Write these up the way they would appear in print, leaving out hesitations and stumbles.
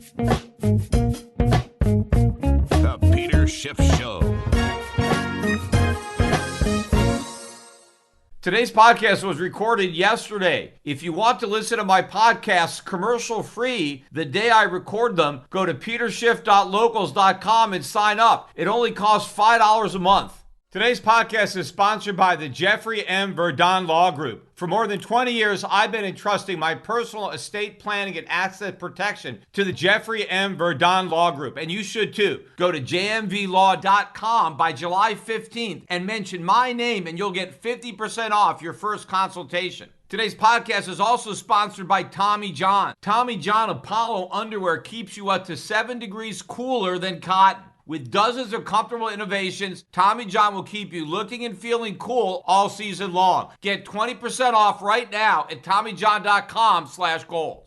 The Peter Schiff Show. Today's podcast was recorded yesterday. If you want to listen to my podcasts commercial-free the day I record them, go to peterschiff.locals.com and sign up. It only costs $5 a month. Today's podcast is sponsored by the Jeffrey M. Verdon Law Group. For more than 20 years, I've been entrusting my personal estate planning and asset protection to the Jeffrey M. Verdon Law Group, and you should too. Go to jmvlaw.com by July 15th and mention my name, and you'll get 50% off your first consultation. Today's podcast is also sponsored by Tommy John. Tommy John Apollo underwear keeps you up to 7 degrees cooler than cotton. With dozens of comfortable innovations, Tommy John will keep you looking and feeling cool all season long. Get 20% off right now at TommyJohn.com/gold.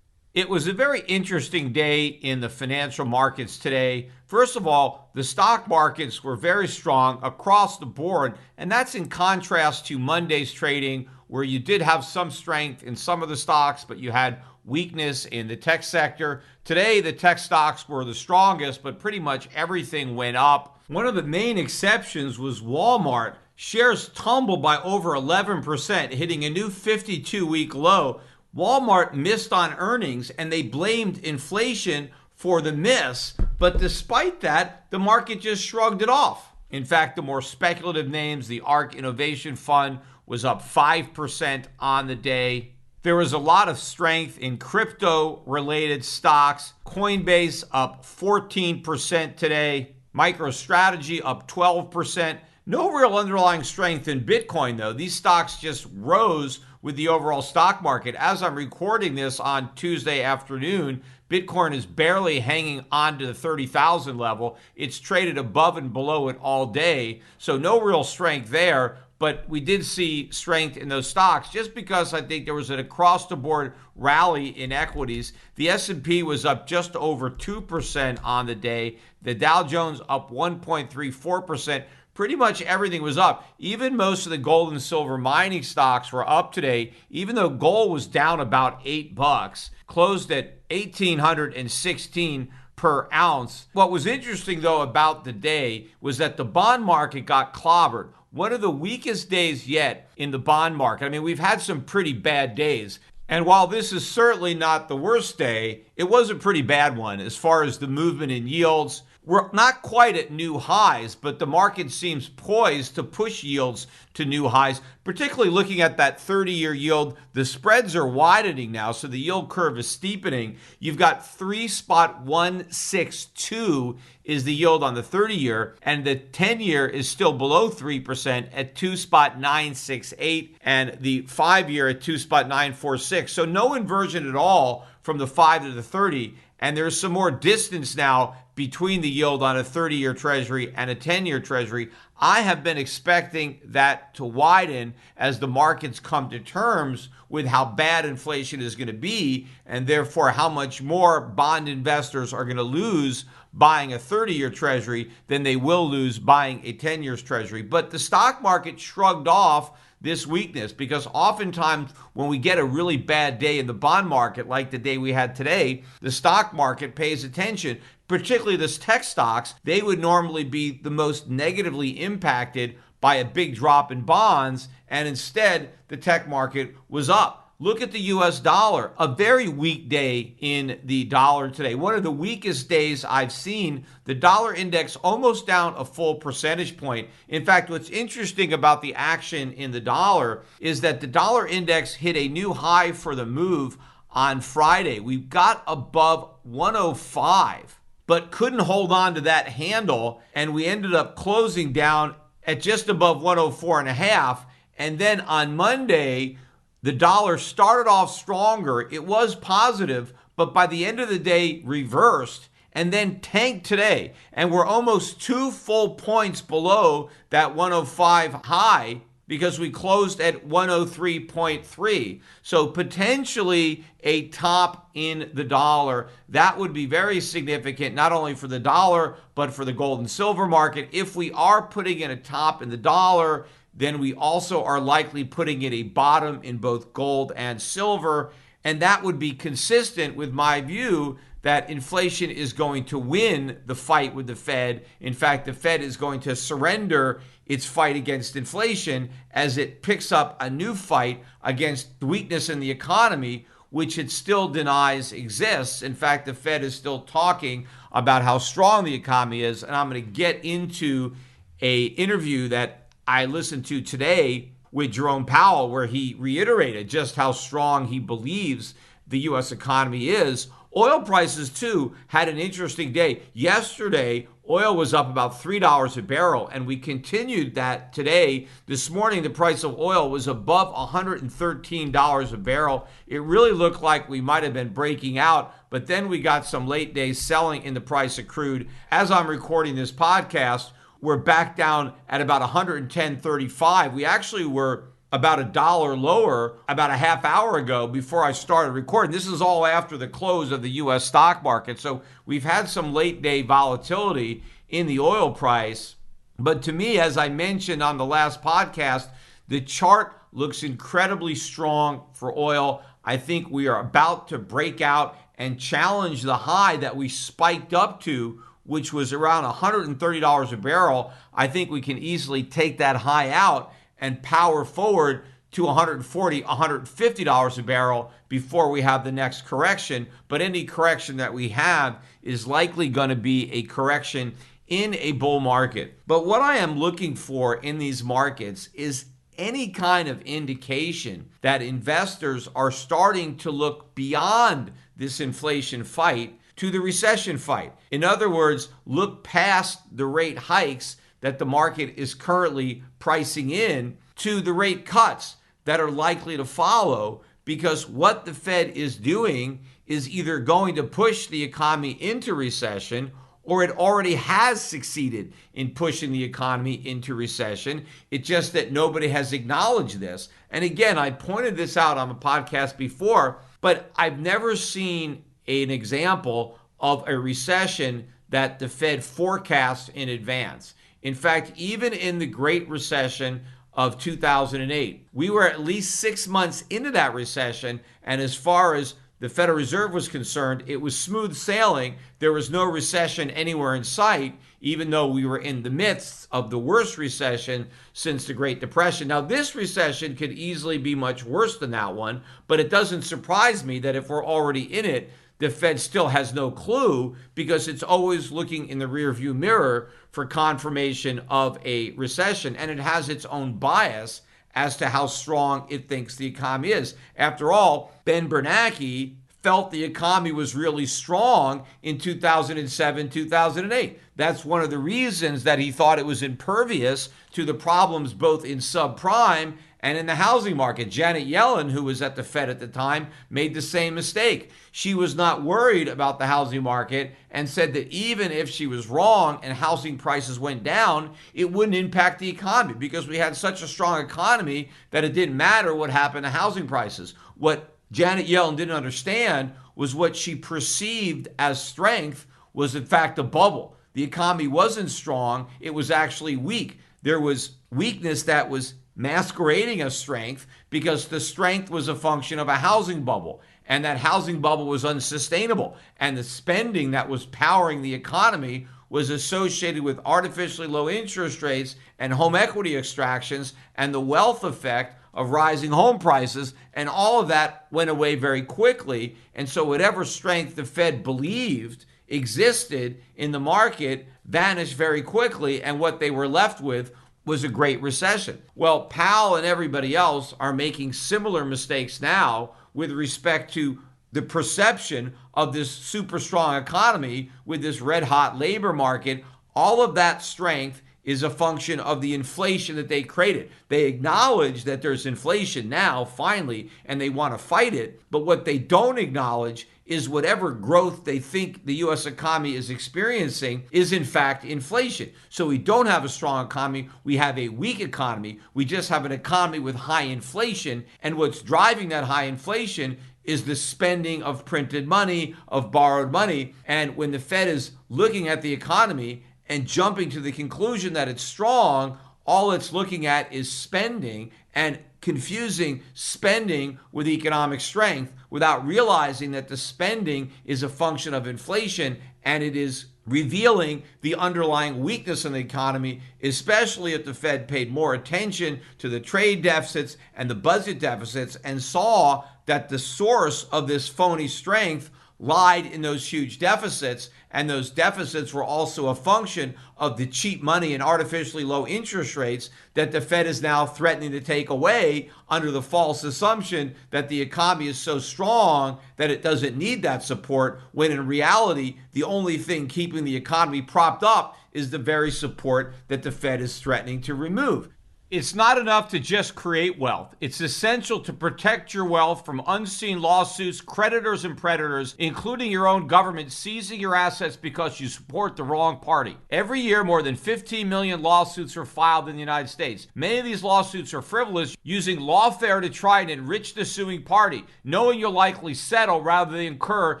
It was a very interesting day in the financial markets today. First of all, the stock markets were very strong across the board, and that's in contrast to Monday's trading, where you did have some strength in some of the stocks, but you had weakness in the tech sector. Today, the tech stocks were the strongest, but pretty much everything went up. One of the main exceptions was Walmart. Shares tumbled by over 11%, hitting a new 52-week low. Walmart missed on earnings, and they blamed inflation for the miss. But despite that, the market just shrugged it off. In fact, the more speculative names, the ARK Innovation Fund was up 5% on the day. There was a lot of strength in crypto-related stocks. Coinbase up 14% today. MicroStrategy up 12%. No real underlying strength in Bitcoin, though. These stocks just rose with the overall stock market. As I'm recording this on Tuesday afternoon, Bitcoin is barely hanging on to the 30,000 level. It's traded above and below it all day, so no real strength there. But we did see strength in those stocks just because I think there was an across-the-board rally in equities. The S&P was up just over 2% on the day. The Dow Jones up 1.34%. Pretty much everything was up. Even most of the gold and silver mining stocks were up today, even though gold was down about $8, closed at $1,816 per ounce. What was interesting, though, about the day was that the bond market got clobbered. One of the weakest days yet in the bond market. I mean, we've had some pretty bad days. And while this is certainly not the worst day, it was a pretty bad one as far as the movement in yields. We're not quite at new highs, but the market seems poised to push yields to new highs, particularly looking at that 30-year yield. The spreads are widening now, so the yield curve is steepening. You've got 3.162 is the yield on the 30-year, and the 10-year is still below 3% at 2.968, and the 5-year at 2.946. So no inversion at all from the 5 to the 30, and there's some more distance now between the yield on a 30-year Treasury and a 10-year Treasury. I have been expecting that to widen as the markets come to terms with how bad inflation is going to be, and therefore how much more bond investors are going to lose buying a 30-year Treasury than they will lose buying a 10-year Treasury. But the stock market shrugged off this weakness because oftentimes when we get a really bad day in the bond market, like the day we had today, the stock market pays attention, particularly the tech stocks. They would normally be the most negatively impacted by a big drop in bonds, and instead the tech market was up. Look at the US dollar, a very weak day in the dollar today. One of the weakest days I've seen. The dollar index almost down a full percentage point. In fact, what's interesting about the action in the dollar is that the dollar index hit a new high for the move on Friday. We got above 105, but couldn't hold on to that handle, and we ended up closing down at just above 104.5. And then on Monday, the dollar started off stronger. It was positive, but by the end of the day, reversed and then tanked today. And we're almost 2 full points below that 105 high because we closed at 103.3. So potentially a top in the dollar. That would be very significant, not only for the dollar, but for the gold and silver market. If we are putting in a top in the dollar, then we also are likely putting in a bottom in both gold and silver. And that would be consistent with my view that inflation is going to win the fight with the Fed. In fact, the Fed is going to surrender its fight against inflation as it picks up a new fight against the weakness in the economy, which it still denies exists. In fact, the Fed is still talking about how strong the economy is. And I'm going to get into an interview that I listened to today with Jerome Powell, where he reiterated just how strong he believes the U.S. economy is. Oil prices, too, had an interesting day. Yesterday, oil was up about $3 a barrel, and we continued that today. This morning, the price of oil was above $113 a barrel. It really looked like we might have been breaking out, but then we got some late day selling in the price of crude. As I'm recording this podcast, we're back down at about $110.35. We actually were about $1 lower about a half hour ago before I started recording. This is all after the close of the U.S. stock market. So we've had some late day volatility in the oil price. But to me, as I mentioned on the last podcast, the chart looks incredibly strong for oil. I think we are about to break out and challenge the high that we spiked up to, which was around $130 a barrel. I think we can easily take that high out and power forward to $140, $150 a barrel before we have the next correction. But any correction that we have is likely going to be a correction in a bull market. But what I am looking for in these markets is any kind of indication that investors are starting to look beyond this inflation fight to the recession fight. In other words, look past the rate hikes that the market is currently pricing in to the rate cuts that are likely to follow, because what the Fed is doing is either going to push the economy into recession, or it already has succeeded in pushing the economy into recession. It's just that nobody has acknowledged this. And again, I pointed this out on a podcast before, but I've never seen an example of a recession that the Fed forecasts in advance. In fact, even in the Great Recession of 2008, we were at least 6 months into that recession, and as far as the Federal Reserve was concerned, it was smooth sailing. There was no recession anywhere in sight, even though we were in the midst of the worst recession since the Great Depression. Now, this recession could easily be much worse than that one, but it doesn't surprise me that if we're already in it, the Fed still has no clue, because it's always looking in the rearview mirror for confirmation of a recession, and it has its own bias as to how strong it thinks the economy is. After all, Ben Bernanke felt the economy was really strong in 2007, 2008. That's one of the reasons that he thought it was impervious to the problems both in subprime and in the housing market. Janet Yellen, who was at the Fed at the time, made the same mistake. She was not worried about the housing market and said that even if she was wrong and housing prices went down, it wouldn't impact the economy because we had such a strong economy that it didn't matter what happened to housing prices. What Janet Yellen didn't understand was what she perceived as strength was in fact a bubble. The economy wasn't strong, it was actually weak. There was weakness that was masquerading as strength because the strength was a function of a housing bubble, and that housing bubble was unsustainable, and the spending that was powering the economy was associated with artificially low interest rates and home equity extractions and the wealth effect of rising home prices, and all of that went away very quickly. And so whatever strength the Fed believed existed in the market vanished very quickly, and what they were left with was a great recession. Well, Powell and everybody else are making similar mistakes now with respect to the perception of this super strong economy with this red hot labor market. All of that strength is a function of the inflation that they created. They acknowledge that there's inflation now, finally, and they want to fight it. But what they don't acknowledge is whatever growth they think the U.S. economy is experiencing is in fact inflation. So we don't have a strong economy. We have a weak economy. We just have an economy with high inflation. And what's driving that high inflation is the spending of printed money, of borrowed money. And when the Fed is looking at the economy and jumping to the conclusion that it's strong, all it's looking at is spending. And confusing spending with economic strength without realizing that the spending is a function of inflation, and it is revealing the underlying weakness in the economy, especially if the Fed paid more attention to the trade deficits and the budget deficits and saw that the source of this phony strength lied in those huge deficits, and those deficits were also a function of the cheap money and artificially low interest rates that the Fed is now threatening to take away under the false assumption that the economy is so strong that it doesn't need that support, when in reality, the only thing keeping the economy propped up is the very support that the Fed is threatening to remove. It's not enough to just create wealth. It's essential to protect your wealth from unseen lawsuits, creditors, and predators, including your own government seizing your assets because you support the wrong party. Every year, more than 15 million lawsuits are filed in the United States. Many of these lawsuits are frivolous, using lawfare to try and enrich the suing party, knowing you'll likely settle rather than incur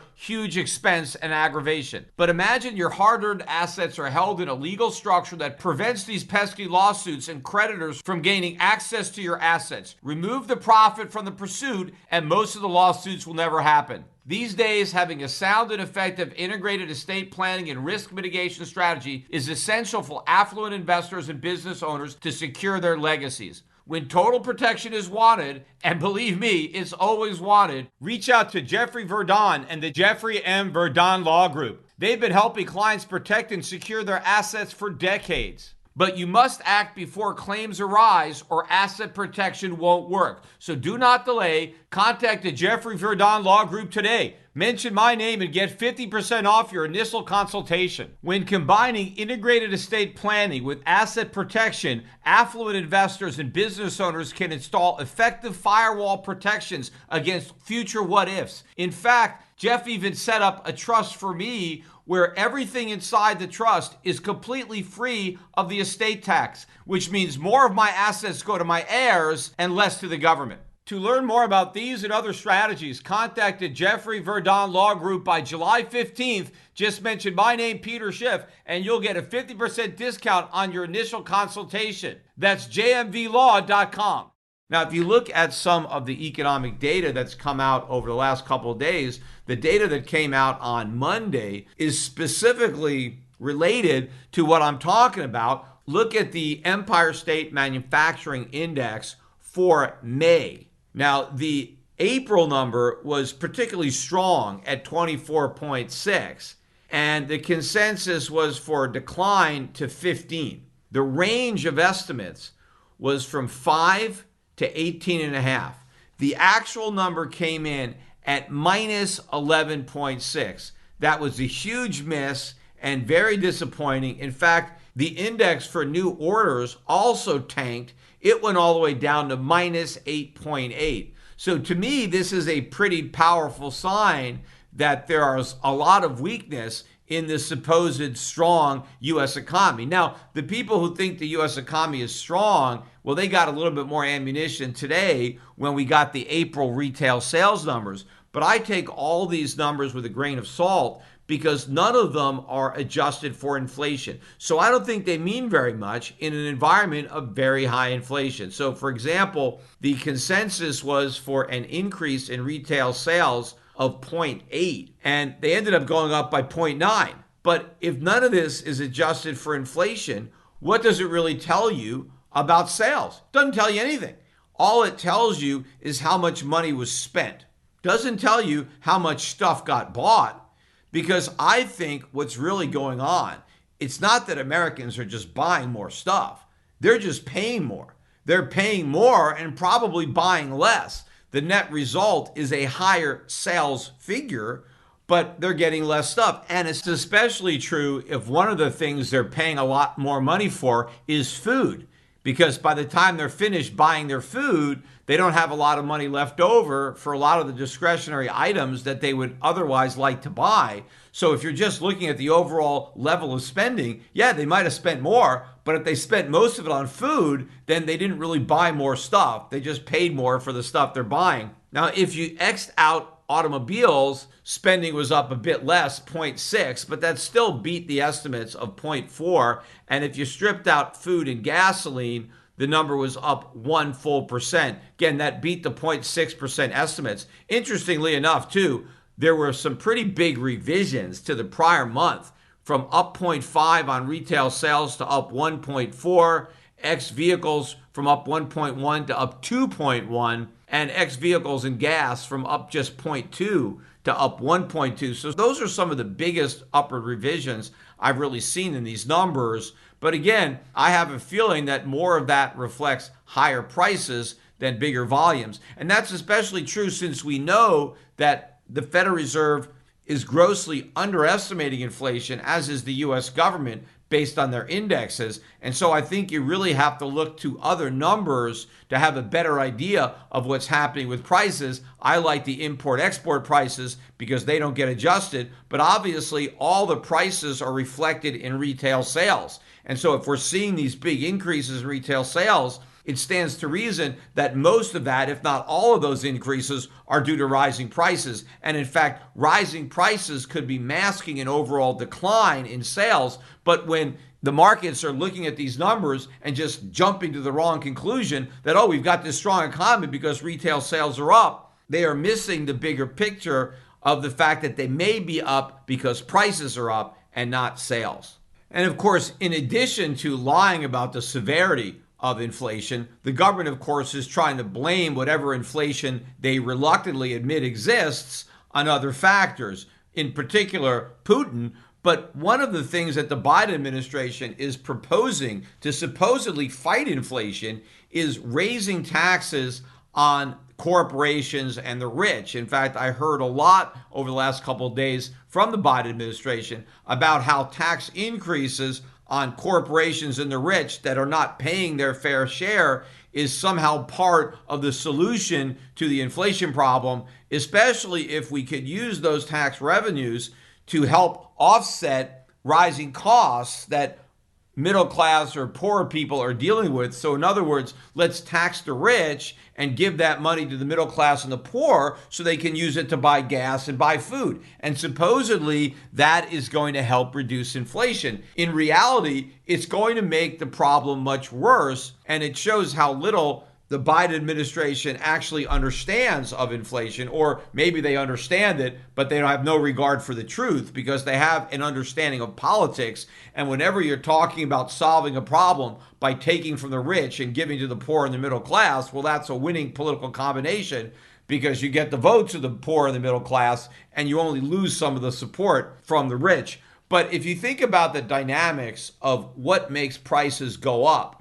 huge expense and aggravation. But imagine your hard-earned assets are held in a legal structure that prevents these pesky lawsuits and creditors from gaining access to your assets. Remove the profit from the pursuit, and most of the lawsuits will never happen. These days, having a sound and effective integrated estate planning and risk mitigation strategy is essential for affluent investors and business owners to secure their legacies. When total protection is wanted, and believe me, it's always wanted, reach out to Jeffrey Verdon and the Jeffrey M. Verdon Law Group. They've been helping clients protect and secure their assets for decades. But you must act before claims arise, or asset protection won't work. So do not delay. Contact the Jeffrey Verdon Law Group today. Mention my name and get 50% off your initial consultation. When combining integrated estate planning with asset protection, affluent investors and business owners can install effective firewall protections against future what-ifs. In fact, Jeff even set up a trust for me where everything inside the trust is completely free of the estate tax, which means more of my assets go to my heirs and less to the government. To learn more about these and other strategies, contact the Jeffrey Verdon Law Group by July 15th. Just mention my name, Peter Schiff, and you'll get a 50% discount on your initial consultation. That's jmvlaw.com. Now, if you look at some of the economic data that's come out over the last couple of days, the data that came out on Monday is specifically related to what I'm talking about. Look at the Empire State Manufacturing Index for May. Now, the April number was particularly strong at 24.6, and the consensus was for a decline to 15. The range of estimates was from 5 to 18.5. The actual number came in at minus 11.6. That was a huge miss and very disappointing. In fact, the index for new orders also tanked. It went all the way down to minus 8.8. So to me, this is a pretty powerful sign that there is a lot of weakness in the supposed strong U.S. economy. Now, the people who think the U.S. economy is strong, well, they got a little bit more ammunition today when we got the April retail sales numbers. But I take all these numbers with a grain of salt because none of them are adjusted for inflation. So I don't think they mean very much in an environment of very high inflation. So, for example, the consensus was for an increase in retail sales of 0.8, and they ended up going up by 0.9. But if none of this is adjusted for inflation, what does it really tell you about sales? Doesn't tell you anything. All it tells you is how much money was spent. Doesn't tell you how much stuff got bought, because I think what's really going on, it's not that Americans are just buying more stuff. They're just paying more. They're paying more and probably buying less. The net result is a higher sales figure, but they're getting less stuff. And it's especially true if one of the things they're paying a lot more money for is food, because by the time they're finished buying their food, they don't have a lot of money left over for a lot of the discretionary items that they would otherwise like to buy. So if you're just looking at the overall level of spending, yeah, they might have spent more, but if they spent most of it on food, then they didn't really buy more stuff. They just paid more for the stuff they're buying. Now, if you X'd out automobiles, spending was up a bit less, 0.6, but that still beat the estimates of 0.4. And if you stripped out food and gasoline, the number was up 1%. Again, that beat the 0.6% estimates. Interestingly enough, too, there were some pretty big revisions to the prior month, from up 0.5 on retail sales to up 1.4, X vehicles from up 1.1 to up 2.1, and X vehicles and gas from up just 0.2 to up 1.2. So those are some of the biggest upward revisions I've really seen in these numbers. But again, I have a feeling that more of that reflects higher prices than bigger volumes. And that's especially true since we know that the Federal Reserve is grossly underestimating inflation, as is the U.S. government, based on their indexes. And so I think you really have to look to other numbers to have a better idea of what's happening with prices. I like the import-export prices because they don't get adjusted, but obviously all the prices are reflected in retail sales. And so if we're seeing these big increases in retail sales, it stands to reason that most of that, if not all of those increases, are due to rising prices. And in fact, rising prices could be masking an overall decline in sales. But when the markets are looking at these numbers and just jumping to the wrong conclusion that, oh, we've got this strong economy because retail sales are up, they are missing the bigger picture of the fact that they may be up because prices are up and not sales. And of course, in addition to lying about the severity of inflation, the government, of course, is trying to blame whatever inflation they reluctantly admit exists on other factors, in particular Putin. But one of the things that the Biden administration is proposing to supposedly fight inflation is raising taxes on corporations and the rich. In fact, I heard a lot over the last couple of days from the Biden administration about how tax increases on corporations and the rich that are not paying their fair share is somehow part of the solution to the inflation problem, especially if we could use those tax revenues to help offset rising costs that middle class or poorer people are dealing with. So in other words, let's tax the rich and give that money to the middle class and the poor so they can use it to buy gas and buy food. And supposedly that is going to help reduce inflation. In reality, it's going to make the problem much worse, and it shows how little the Biden administration actually understands of inflation, or maybe they understand it, but they have no regard for the truth because they have an understanding of politics. And whenever you're talking about solving a problem by taking from the rich and giving to the poor and the middle class, well, that's a winning political combination because you get the votes of the poor and the middle class and you only lose some of the support from the rich. But if you think about the dynamics of what makes prices go up,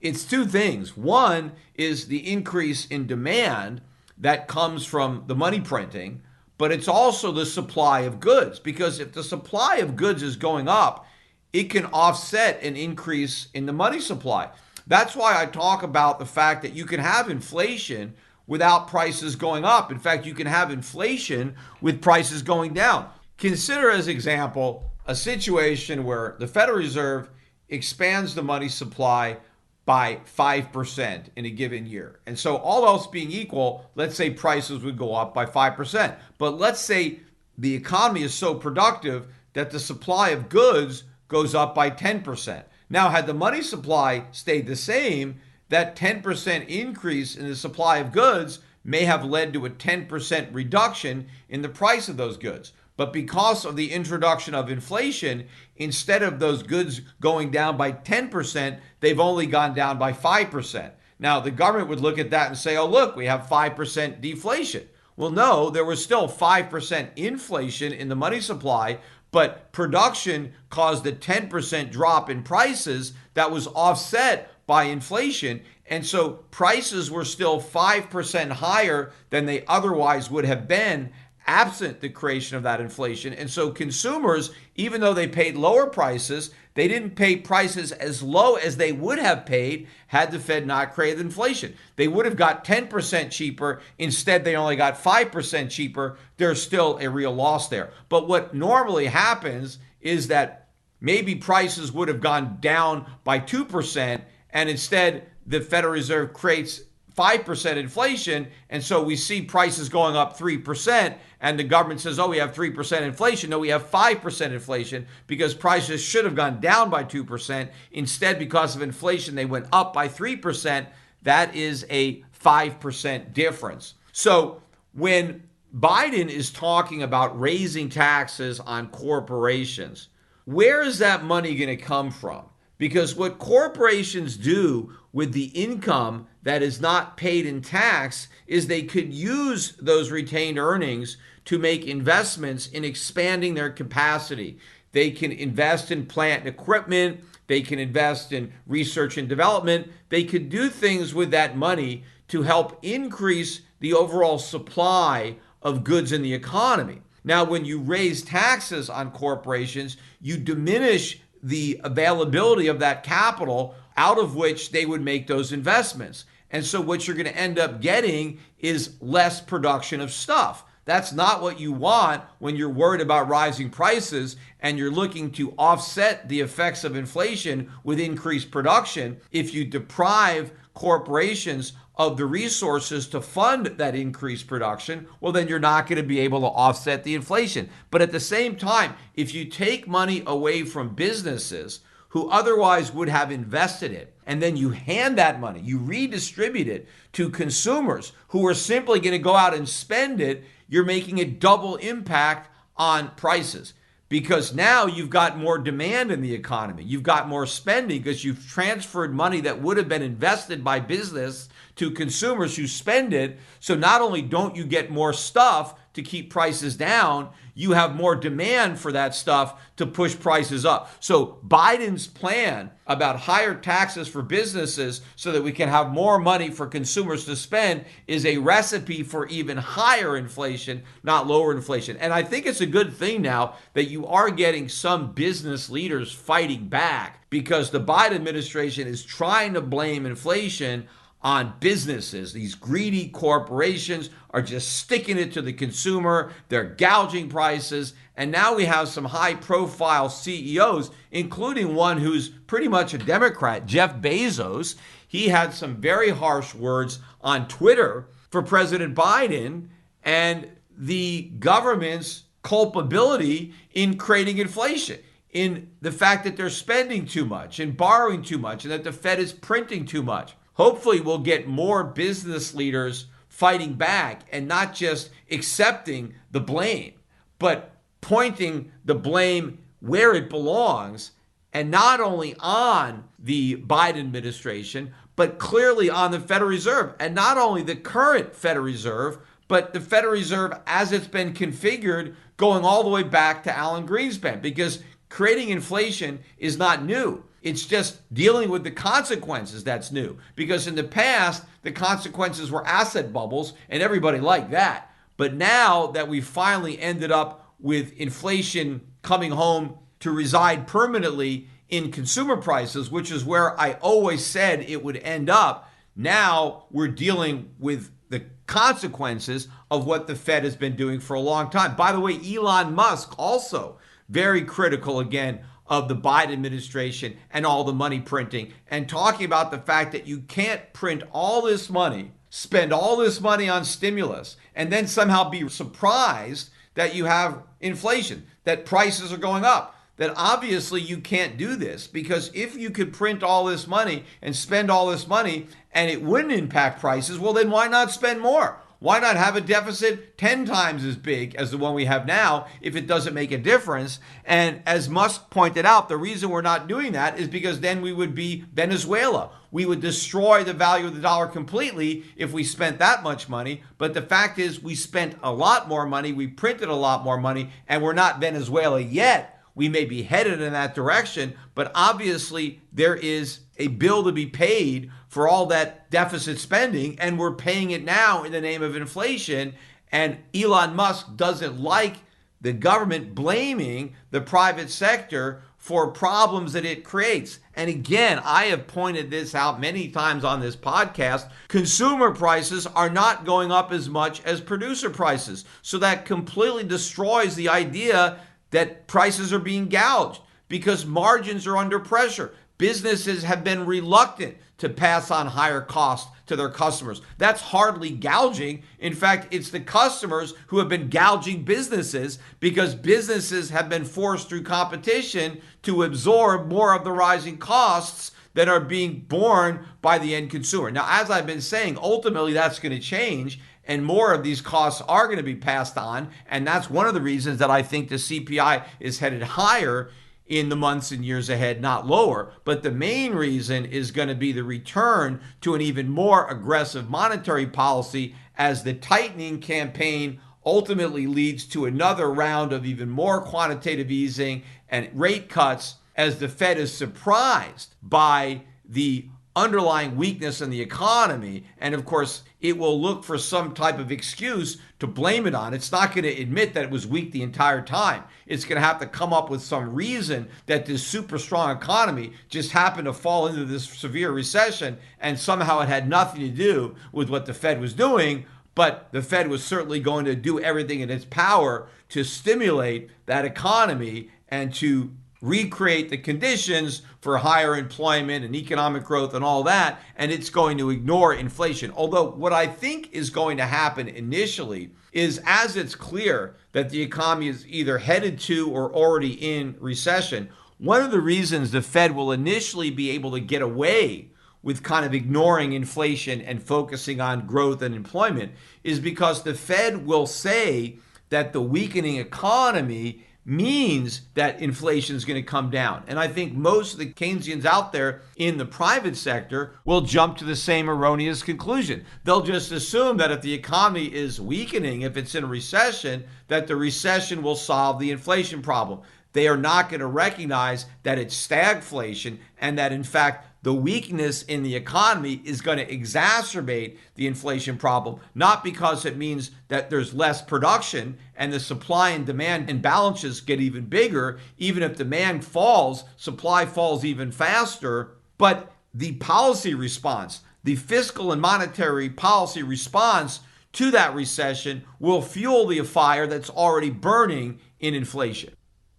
it's two things. One is the increase in demand that comes from the money printing, but it's also the supply of goods, because if the supply of goods is going up, it can offset an increase in the money supply. That's why I talk about the fact that you can have inflation without prices going up. In fact, you can have inflation with prices going down. Consider, as example, a situation where the Federal Reserve expands the money supply by 5% in a given year. And so all else being equal, let's say prices would go up by 5%. But let's say the economy is so productive that the supply of goods goes up by 10%. Now, had the money supply stayed the same, that 10% increase in the supply of goods may have led to a 10% reduction in the price of those goods. But because of the introduction of inflation, instead of those goods going down by 10%, they've only gone down by 5%. Now, the government would look at that and say, oh, look, we have 5% deflation. Well, no, there was still 5% inflation in the money supply, but production caused a 10% drop in prices that was offset by inflation. And so prices were still 5% higher than they otherwise would have been absent the creation of that inflation. And so consumers, even though they paid lower prices, they didn't pay prices as low as they would have paid had the Fed not created inflation. They would have got 10% cheaper. Instead, they only got 5% cheaper. There's still a real loss there. But what normally happens is that maybe prices would have gone down by 2%, and instead the Federal Reserve creates 5% inflation, and so we see prices going up 3%, and the government says, oh, we have 3% inflation. No, we have 5% inflation because prices should have gone down by 2%. Instead, because of inflation, they went up by 3%. That is a 5% difference. So when Biden is talking about raising taxes on corporations, where is that money going to come from? Because what corporations do with the income that is not paid in tax is they could use those retained earnings to make investments in expanding their capacity. They can invest in plant and equipment. They can invest in research and development. They could do things with that money to help increase the overall supply of goods in the economy. Now, when you raise taxes on corporations, you diminish the availability of that capital out of which they would make those investments. And so what you're going to end up getting is less production of stuff. That's not what you want when you're worried about rising prices and you're looking to offset the effects of inflation with increased production. If you deprive corporations of the resources to fund that increased production, well, then you're not going to be able to offset the inflation. But at the same time, if you take money away from businesses who otherwise would have invested it, and then you hand that money, you redistribute it to consumers who are simply going to go out and spend it, you're making a double impact on prices. Because now you've got more demand in the economy. You've got more spending because you've transferred money that would have been invested by business to consumers who spend it. So not only don't you get more stuff to keep prices down, you have more demand for that stuff to push prices up. So Biden's plan about higher taxes for businesses so that we can have more money for consumers to spend is a recipe for even higher inflation, not lower inflation. And I think it's a good thing now that you are getting some business leaders fighting back because the Biden administration is trying to blame inflation on businesses. These greedy corporations are just sticking it to the consumer. They're gouging prices. And now we have some high-profile CEOs, including one who's pretty much a Democrat, Jeff Bezos. He had some very harsh words on Twitter for President Biden and the government's culpability in creating inflation, in the fact that they're spending too much and borrowing too much and that the Fed is printing too much. Hopefully we'll get more business leaders fighting back and not just accepting the blame, but pointing the blame where it belongs, and not only on the Biden administration, but clearly on the Federal Reserve, and not only the current Federal Reserve, but the Federal Reserve as it's been configured going all the way back to Alan Greenspan, because creating inflation is not new. It's just dealing with the consequences that's new. Because in the past, the consequences were asset bubbles, and everybody liked that. But now that we finally ended up with inflation coming home to reside permanently in consumer prices, which is where I always said it would end up, now we're dealing with the consequences of what the Fed has been doing for a long time. By the way, Elon Musk also very critical again of the Biden administration and all the money printing, and talking about the fact that you can't print all this money, spend all this money on stimulus, and then somehow be surprised that you have inflation, that prices are going up. That obviously you can't do this, because if you could print all this money and spend all this money and it wouldn't impact prices, well, then why not spend more? Why not have a deficit 10 times as big as the one we have now if it doesn't make a difference? And as Musk pointed out, the reason we're not doing that is because then we would be Venezuela. We would destroy the value of the dollar completely if we spent that much money. But the fact is we spent a lot more money, we printed a lot more money, and we're not Venezuela yet. We may be headed in that direction, but obviously there is a bill to be paid for all that deficit spending, and we're paying it now in the name of inflation. And Elon Musk doesn't like the government blaming the private sector for problems that it creates. And again, I have pointed this out many times on this podcast. Consumer prices are not going up as much as producer prices. So that completely destroys the idea that prices are being gouged, because margins are under pressure. businesses have been reluctant to pass on higher costs to their customers. That's hardly gouging. In fact, it's the customers who have been gouging businesses because businesses have been forced through competition to absorb more of the rising costs that are being borne by the end consumer. Now, as I've been saying, ultimately that's going to change and more of these costs are going to be passed on. And that's one of the reasons that I think the CPI is headed higher in the months and years ahead, not lower. But the main reason is going to be the return to an even more aggressive monetary policy as the tightening campaign ultimately leads to another round of even more quantitative easing and rate cuts as the Fed is surprised by the underlying weakness in the economy. And of course, it will look for some type of excuse to blame it on. It's not going to admit that it was weak the entire time. It's going to have to come up with some reason that this super strong economy just happened to fall into this severe recession and somehow it had nothing to do with what the Fed was doing. But the Fed was certainly going to do everything in its power to stimulate that economy and to recreate the conditions for higher employment and economic growth and all that, and it's going to ignore inflation. Although what I think is going to happen initially is as it's clear that the economy is either headed to or already in recession, one of the reasons the Fed will initially be able to get away with kind of ignoring inflation and focusing on growth and employment is because the Fed will say that the weakening economy means that inflation is going to come down. And I think most of the Keynesians out there in the private sector will jump to the same erroneous conclusion. They'll just assume that if the economy is weakening, if it's in a recession, that the recession will solve the inflation problem. They are not going to recognize that it's stagflation and that, in fact, the weakness in the economy is going to exacerbate the inflation problem, not because it means that there's less production and the supply and demand imbalances get even bigger. Even if demand falls, supply falls even faster. But the policy response, the fiscal and monetary policy response to that recession will fuel the fire that's already burning in inflation.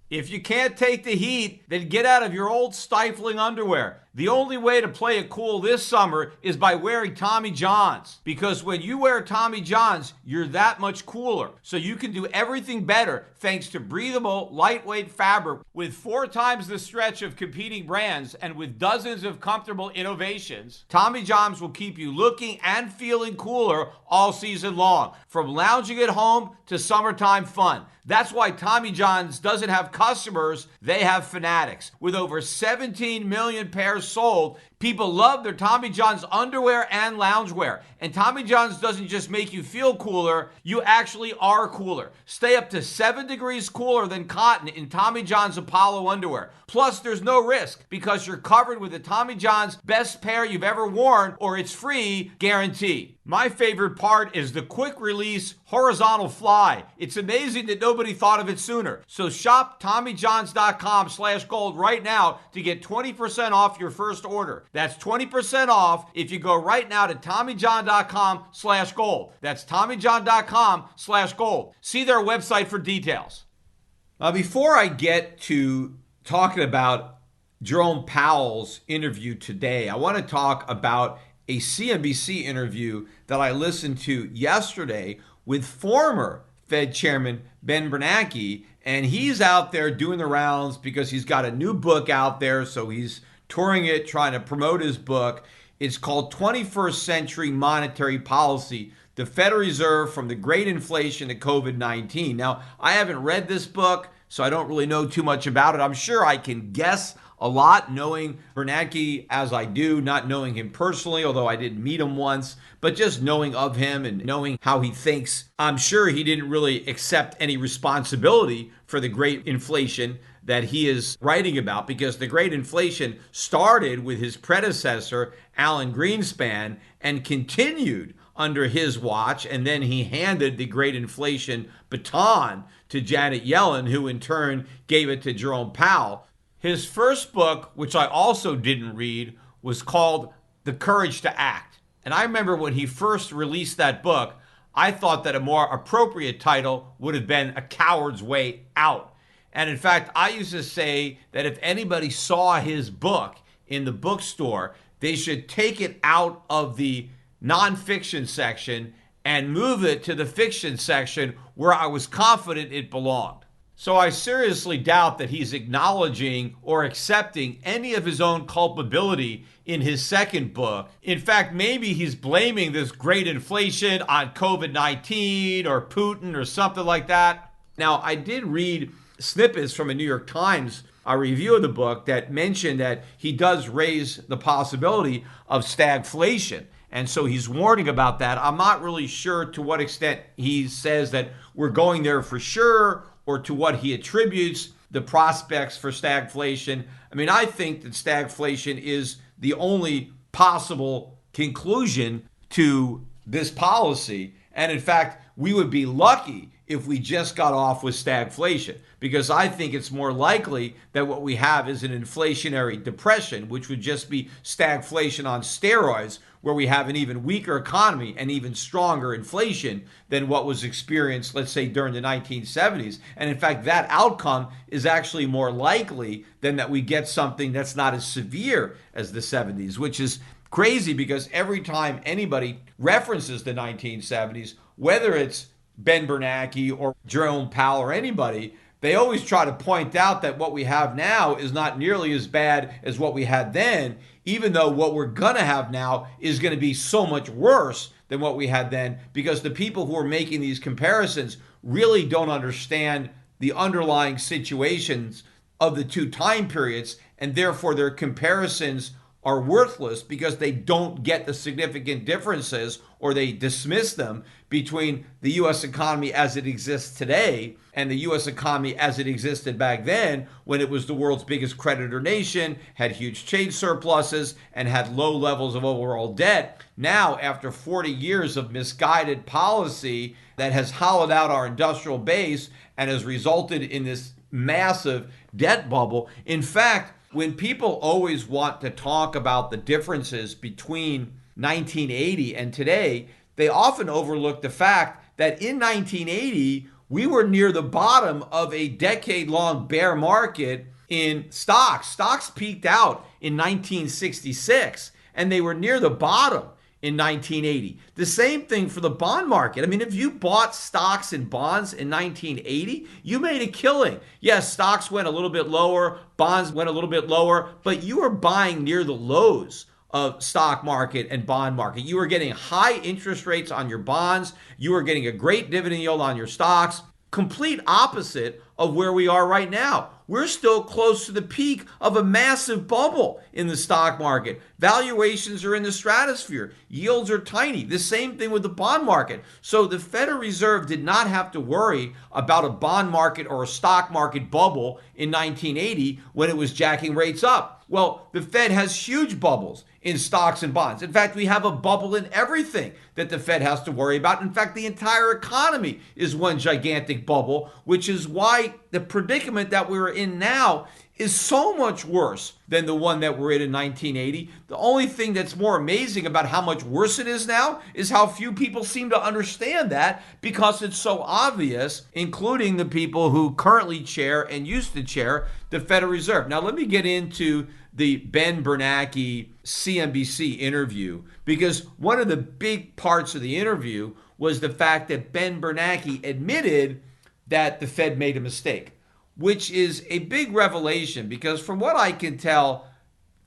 If you can't take the heat, then get out of your old stifling underwear. The only way to play it cool this summer is by wearing Tommy Johns. Because when you wear Tommy Johns, you're that much cooler. So you can do everything better thanks to breathable, lightweight fabric with 4 times the stretch of competing brands and with dozens of comfortable innovations. Tommy Johns will keep you looking and feeling cooler all season long. From lounging at home to summertime fun. That's why Tommy Johns doesn't have customers, they have fanatics. With over 17 million pairs sold, people love their Tommy Johns underwear and loungewear. And Tommy Johns doesn't just make you feel cooler, you actually are cooler. Stay up to 7 degrees cooler than cotton in Tommy Johns Apollo underwear. Plus, there's no risk because you're covered with the Tommy Johns best pair you've ever worn or it's free guarantee. My favorite part is the quick release horizontal fly. It's amazing that nobody thought of it sooner. So shop TommyJohns.com/gold right now to get 20% off your first order. That's 20% off if you go right now to TommyJohn.com/gold. That's TommyJohn.com/gold. See their website for details. Before I get to talking about Jerome Powell's interview today, I want to talk about a CNBC interview that I listened to yesterday with former Fed Chairman Ben Bernanke, and he's out there doing the rounds because he's got a new book out there, so he's touring it, trying to promote his book. It's called 21st Century Monetary Policy, the Federal Reserve from the Great Inflation to COVID-19. Now, I haven't read this book, so I don't really know too much about it. I'm sure I can guess a lot, knowing Bernanke as I do, not knowing him personally, although I did meet him once, but just knowing of him and knowing how he thinks. I'm sure he didn't really accept any responsibility for the great inflation that he is writing about, because the great inflation started with his predecessor, Alan Greenspan, and continued under his watch, and then he handed the great inflation baton to Janet Yellen, who in turn gave it to Jerome Powell. His first book, which I also didn't read, was called The Courage to Act. And I remember when he first released that book, I thought that a more appropriate title would have been A Coward's Way Out. And in fact, I used to say that if anybody saw his book in the bookstore, they should take it out of the nonfiction section and move it to the fiction section where I was confident it belonged. So I seriously doubt that he's acknowledging or accepting any of his own culpability in his second book. In fact, maybe he's blaming this great inflation on COVID-19 or Putin or something like that. Now, I did read snippets from a New York Times review of the book that mentioned that he does raise the possibility of stagflation. And so he's warning about that. I'm not really sure to what extent he says that we're going there for sure, or to what he attributes the prospects for stagflation. I mean, I think that stagflation is the only possible conclusion to this policy. And in fact, we would be lucky if we just got off with stagflation, because I think it's more likely that what we have is an inflationary depression, which would just be stagflation on steroids, where we have an even weaker economy and even stronger inflation than what was experienced, let's say, during the 1970s. And in fact, that outcome is actually more likely than that we get something that's not as severe as the 70s, which is crazy because every time anybody references the 1970s, whether it's Ben Bernanke or Jerome Powell or anybody, they always try to point out that what we have now is not nearly as bad as what we had then, even though what we're going to have now is going to be so much worse than what we had then, because the people who are making these comparisons really don't understand the underlying situations of the two time periods, and therefore their comparisons are worthless because they don't get the significant differences, or they dismiss them, between the U.S. economy as it exists today and the U.S. economy as it existed back then, when it was the world's biggest creditor nation, had huge trade surpluses, and had low levels of overall debt. Now, after 40 years of misguided policy that has hollowed out our industrial base and has resulted in this massive debt bubble. In fact, when people always want to talk about the differences between 1980 and today, they often overlook the fact that in 1980, we were near the bottom of a decade-long bear market in stocks. Stocks peaked out in 1966, and they were near the bottom in 1980. The same thing for the bond market. I mean, if you bought stocks and bonds in 1980, you made a killing. Yes, stocks went a little bit lower, bonds went a little bit lower, but you were buying near the lows of stock market and bond market. You were getting high interest rates on your bonds. You were getting a great dividend yield on your stocks. Complete opposite of where we are right now. We're still close to the peak of a massive bubble in the stock market. Valuations are in the stratosphere. Yields are tiny. The same thing with the bond market. So the Federal Reserve did not have to worry about a bond market or a stock market bubble in 1980 when it was jacking rates up. Well, the Fed has huge bubbles in stocks and bonds. In fact, we have a bubble in everything that the Fed has to worry about. In fact, the entire economy is one gigantic bubble, which is why the predicament that we're in now is so much worse than the one that we're in 1980. The only thing that's more amazing about how much worse it is now is how few people seem to understand that, because it's so obvious, including the people who currently chair and used to chair the Federal Reserve. Now, let me get into the Ben Bernanke Cnbc interview, because one of the big parts of the interview was the fact that Ben Bernanke admitted that the Fed made a mistake, which is a big revelation, because from what I can tell,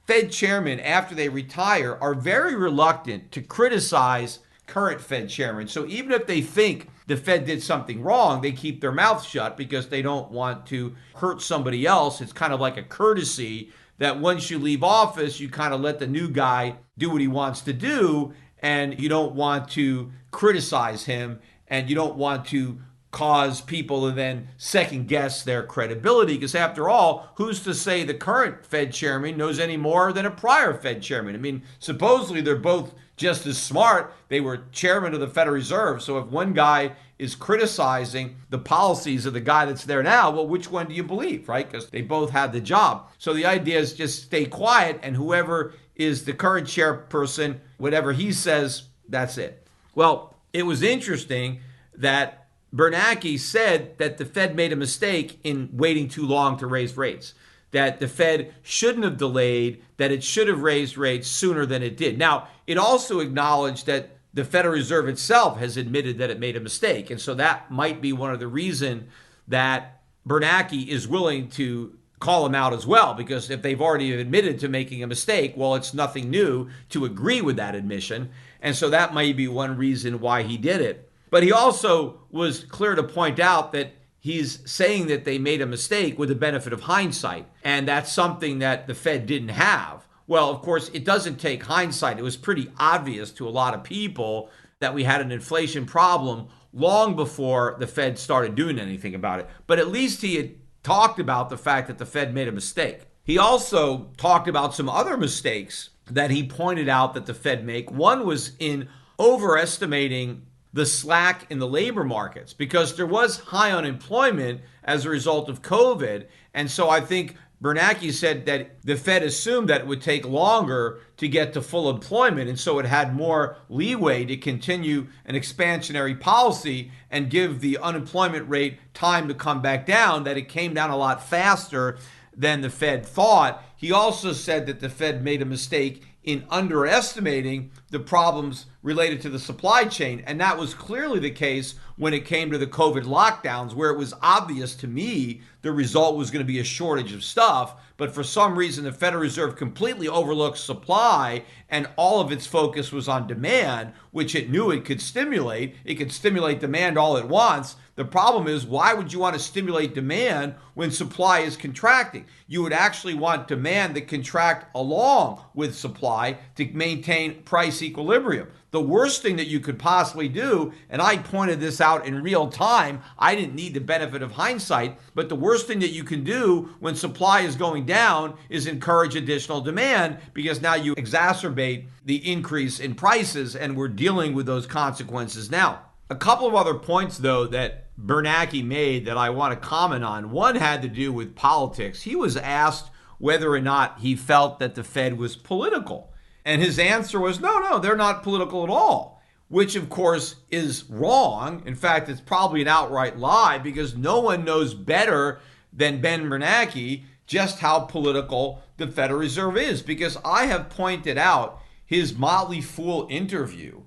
Fed chairmen, after they retire, are very reluctant to criticize current Fed chairmen. So even if they think the Fed did something wrong, they keep their mouth shut because they don't want to hurt somebody else. It's kind of like a courtesy that once you leave office, you kind of let the new guy do what he wants to do, and you don't want to criticize him, and you don't want to cause people to then second guess their credibility, because after all, who's to say the current Fed chairman knows any more than a prior Fed chairman? I mean, supposedly they're both just as smart. They were chairman of the Federal Reserve. So if one guy is criticizing the policies of the guy that's there now, well, which one do you believe, right? Because they both had the job. So the idea is just stay quiet, and whoever is the current chairperson, whatever he says, that's it. Well, it was interesting that Bernanke said that the Fed made a mistake in waiting too long to raise rates, that the Fed shouldn't have delayed, that it should have raised rates sooner than it did. Now, it also acknowledged that the Federal Reserve itself has admitted that it made a mistake. And so that might be one of the reasons that Bernanke is willing to call him out as well, because if they've already admitted to making a mistake, well, it's nothing new to agree with that admission. And so that may be one reason why he did it. But he also was clear to point out that he's saying that they made a mistake with the benefit of hindsight. And that's something that the Fed didn't have. Well, of course, it doesn't take hindsight. It was pretty obvious to a lot of people that we had an inflation problem long before the Fed started doing anything about it. But at least he had talked about the fact that the Fed made a mistake. He also talked about some other mistakes that he pointed out that the Fed make. One was in overestimating the slack in the labor markets, because there was high unemployment as a result of COVID. And so I think Bernanke said that the Fed assumed that it would take longer to get to full employment, and so it had more leeway to continue an expansionary policy and give the unemployment rate time to come back down, that it came down a lot faster than the Fed thought. He also said that the Fed made a mistake in underestimating the problems related to the supply chain. And that was clearly the case when it came to the COVID lockdowns, where it was obvious to me the result was going to be a shortage of stuff. But for some reason, the Federal Reserve completely overlooked supply, and all of its focus was on demand, which it knew it could stimulate. It could stimulate demand all at once. The problem is, why would you want to stimulate demand when supply is contracting? You would actually want demand to contract along with supply to maintain price equilibrium. The worst thing that you could possibly do, and I pointed this out in real time, I didn't need the benefit of hindsight, but the worst thing that you can do when supply is going down is encourage additional demand, because now you exacerbate the increase in prices, and we're dealing with those consequences now. A couple of other points, though, that Bernanke made that I want to comment on. One had to do with politics. He was asked whether or not he felt that the Fed was political. And his answer was, no, they're not political at all, which of course is wrong. In fact, it's probably an outright lie, because no one knows better than Ben Bernanke just how political the Federal Reserve is, because I have pointed out his Motley Fool interview,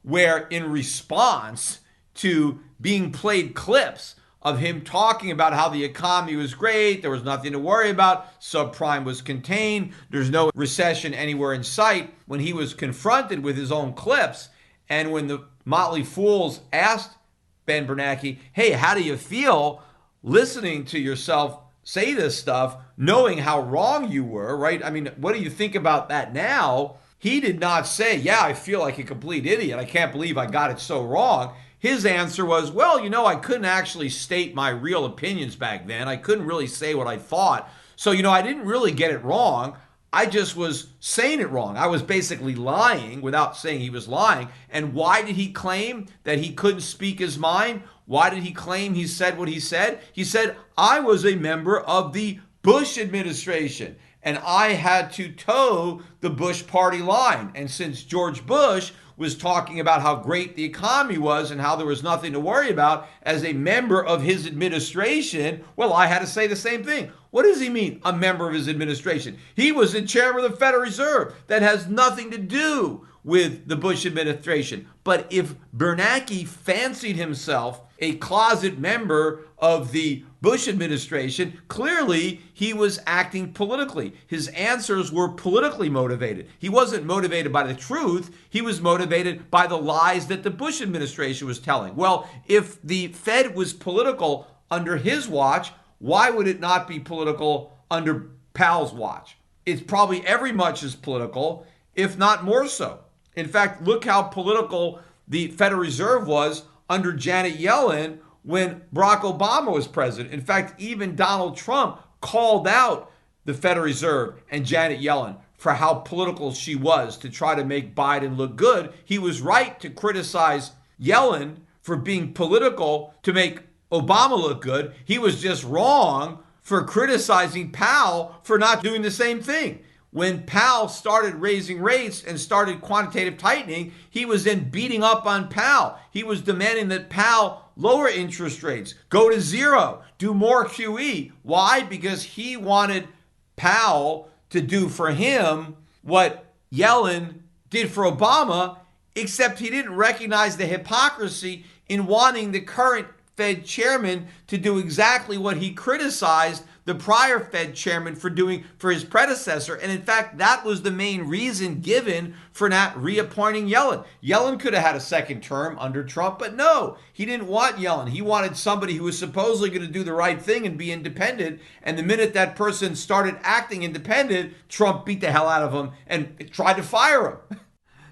where in response to being played clips of him talking about how the economy was great, there was nothing to worry about, subprime was contained, there's no recession anywhere in sight, when he was confronted with his own clips, and when the Motley Fools asked Ben Bernanke, hey, how do you feel listening to yourself say this stuff, knowing how wrong you were, right? I mean, what do you think about that now? He did not say, yeah, I feel like a complete idiot. I can't believe I got it so wrong. His answer was, well, I couldn't actually state my real opinions back then. I couldn't really say what I thought. So, I didn't really get it wrong. I just was saying it wrong. I was basically lying without saying he was lying. And why did he claim that he couldn't speak his mind? Why did he claim he said what he said? He said, I was a member of the Bush administration, and I had to toe the Bush party line. And since George Bush was talking about how great the economy was and how there was nothing to worry about as a member of his administration, well, I had to say the same thing. What does he mean, a member of his administration? He was the chairman of the Federal Reserve. That has nothing to do with the Bush administration. But if Bernanke fancied himself a closet member of the Bush administration, clearly he was acting politically. His answers were politically motivated. He wasn't motivated by the truth. He was motivated by the lies that the Bush administration was telling. Well, if the Fed was political under his watch, why would it not be political under Powell's watch? It's probably every much as political, if not more so. In fact, look how political the Federal Reserve was under Janet Yellen when Barack Obama was president. In fact, even Donald Trump called out the Federal Reserve and Janet Yellen for how political she was to try to make Biden look good. He was right to criticize Yellen for being political to make Obama look good. He was just wrong for criticizing Powell for not doing the same thing. When Powell started raising rates and started quantitative tightening, he was then beating up on Powell. He was demanding that Powell lower interest rates, go to zero, do more QE. Why? Because he wanted Powell to do for him what Yellen did for Obama, except he didn't recognize the hypocrisy in wanting the current Fed chairman to do exactly what he criticized the prior Fed chairman for doing for his predecessor. And in fact, that was the main reason given for not reappointing Yellen. Yellen could have had a second term under Trump, but no, he didn't want Yellen. He wanted somebody who was supposedly going to do the right thing and be independent. And the minute that person started acting independent, Trump beat the hell out of him and tried to fire him.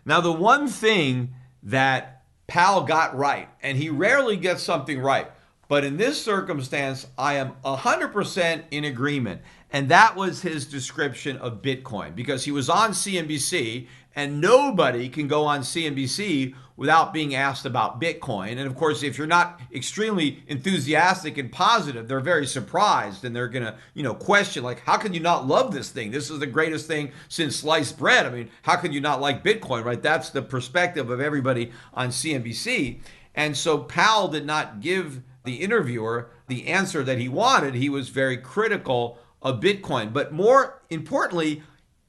Now, the one thing that Powell got right, and he rarely gets something right, but in this circumstance, I am 100% in agreement. And that was his description of Bitcoin, because he was on CNBC, and nobody can go on CNBC without being asked about Bitcoin. And of course, if you're not extremely enthusiastic and positive, they're very surprised, and they're going to, question, like, how can you not love this thing? This is the greatest thing since sliced bread. I mean, how can you not like Bitcoin, right? That's the perspective of everybody on CNBC. And so Powell did not give the interviewer the answer that he wanted. He was very critical of Bitcoin. But more importantly,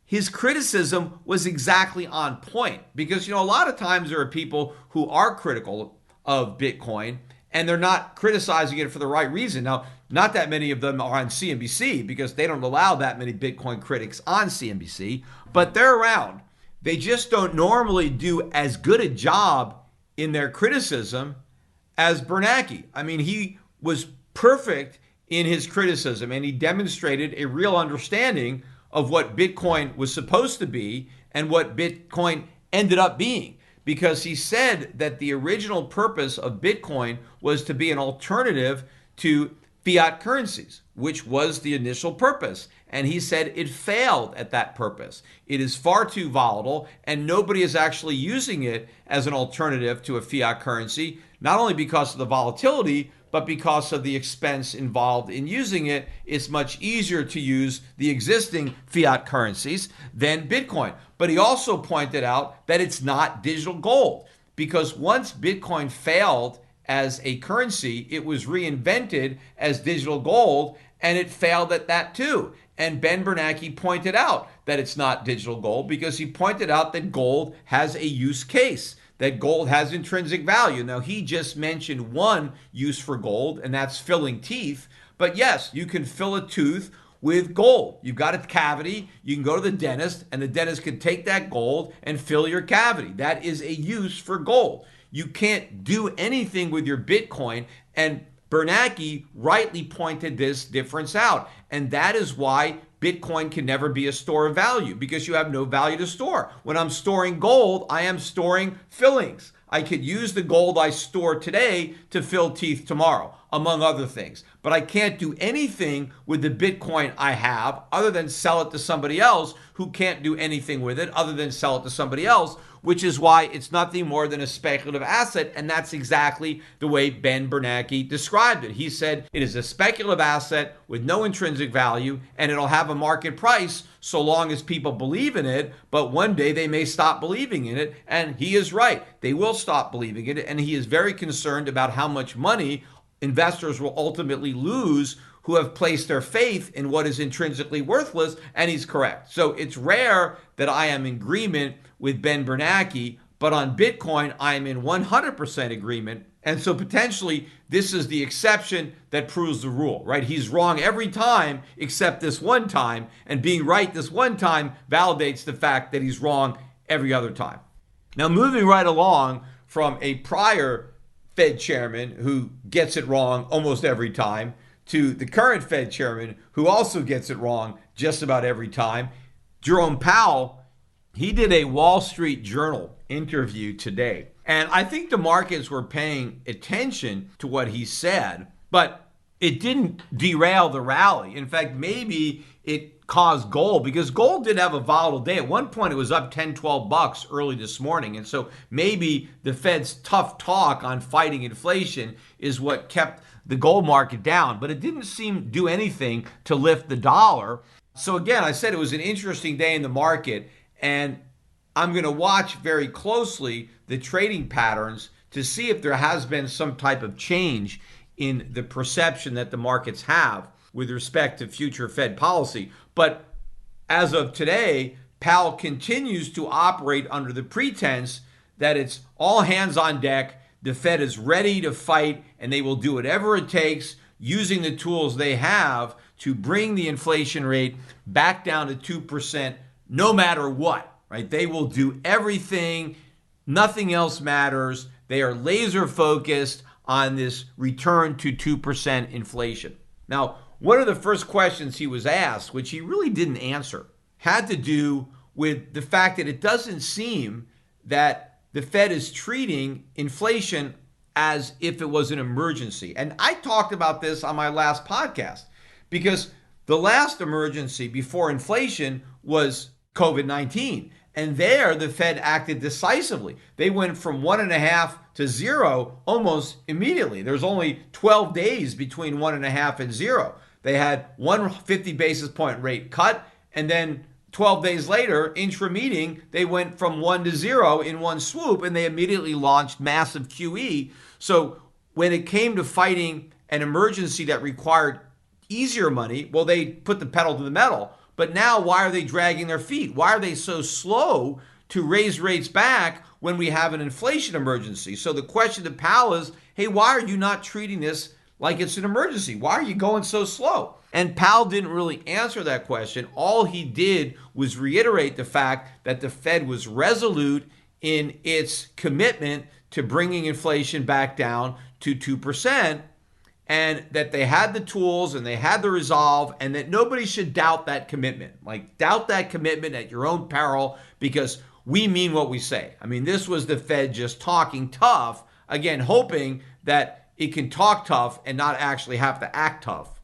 his criticism was exactly on point, because, a lot of times there are people who are critical of Bitcoin and they're not criticizing it for the right reason. Now, not that many of them are on CNBC, because they don't allow that many Bitcoin critics on CNBC, but they're around. They just don't normally do as good a job in their criticism as Bernanke. I mean, he was perfect in his criticism, and he demonstrated a real understanding of what Bitcoin was supposed to be and what Bitcoin ended up being, because he said that the original purpose of Bitcoin was to be an alternative to fiat currencies, which was the initial purpose. And he said it failed at that purpose. It is far too volatile, and nobody is actually using it as an alternative to a fiat currency, not only because of the volatility, but because of the expense involved in using it. It's much easier to use the existing fiat currencies than Bitcoin. But he also pointed out that it's not digital gold, because once Bitcoin failed as a currency, it was reinvented as digital gold, and it failed at that too. And Ben Bernanke pointed out that it's not digital gold, because he pointed out that gold has a use case, that gold has intrinsic value. Now, he just mentioned one use for gold, and that's filling teeth. But yes, you can fill a tooth with gold. You've got a cavity, you can go to the dentist, and the dentist can take that gold and fill your cavity. That is a use for gold. You can't do anything with your Bitcoin, and Bernanke rightly pointed this difference out. And that is why Bitcoin can never be a store of value, because you have no value to store. When I'm storing gold, I am storing fillings. I could use the gold I store today to fill teeth tomorrow, among other things. But I can't do anything with the Bitcoin I have other than sell it to somebody else who can't do anything with it other than sell it to somebody else, which is why it's nothing more than a speculative asset. And that's exactly the way Ben Bernanke described it. He said it is a speculative asset with no intrinsic value, and it'll have a market price so long as people believe in it. But one day they may stop believing in it. And he is right. They will stop believing in it. And he is very concerned about how much money investors will ultimately lose who have placed their faith in what is intrinsically worthless, and he's correct. So it's rare that I am in agreement with Ben Bernanke, but on Bitcoin, I am in 100% agreement. And so potentially, this is the exception that proves the rule, right? He's wrong every time except this one time, and being right this one time validates the fact that he's wrong every other time. Now, moving right along from a prior Fed chairman who gets it wrong almost every time to the current Fed chairman who also gets it wrong just about every time, Jerome Powell, he did a Wall Street Journal interview today. And I think the markets were paying attention to what he said, but it didn't derail the rally. In fact, maybe it caused gold, because gold did have a volatile day. At one point, it was up 10, 12 bucks early this morning. And so maybe the Fed's tough talk on fighting inflation is what kept the gold market down, but it didn't seem to do anything to lift the dollar. So again, I said it was an interesting day in the market, and I'm going to watch very closely the trading patterns to see if there has been some type of change in the perception that the markets have with respect to future Fed policy. But as of today, Powell continues to operate under the pretense that it's all hands on deck. The Fed is ready to fight, and they will do whatever it takes using the tools they have to bring the inflation rate back down to 2% no matter what, right? They will do everything. Nothing else matters. They are laser focused on this return to 2% inflation. Now, one of the first questions he was asked, which he really didn't answer, had to do with the fact that it doesn't seem that the Fed is treating inflation as if it was an emergency. And I talked about this on my last podcast because the last emergency before inflation was COVID-19. And there, the Fed acted decisively. They went from 1.5 to 0 almost immediately. There's only 12 days between 1.5 and 0. They had one 50 basis point rate cut, and then 12 days later, intra-meeting, they went from 1 to 0 in one swoop, and they immediately launched massive QE. So when it came to fighting an emergency that required easier money, well, they put the pedal to the metal. But now, why are they dragging their feet? Why are they so slow to raise rates back when we have an inflation emergency? So the question to Powell is, hey, why are you not treating this like it's an emergency? Why are you going so slow? And Powell didn't really answer that question. All he did was reiterate the fact that the Fed was resolute in its commitment to bringing inflation back down to 2%, and that they had the tools and they had the resolve, and that nobody should doubt that commitment. Like, doubt that commitment at your own peril, because we mean what we say. I mean, this was the Fed just talking tough, again, hoping that it can talk tough and not actually have to act tough.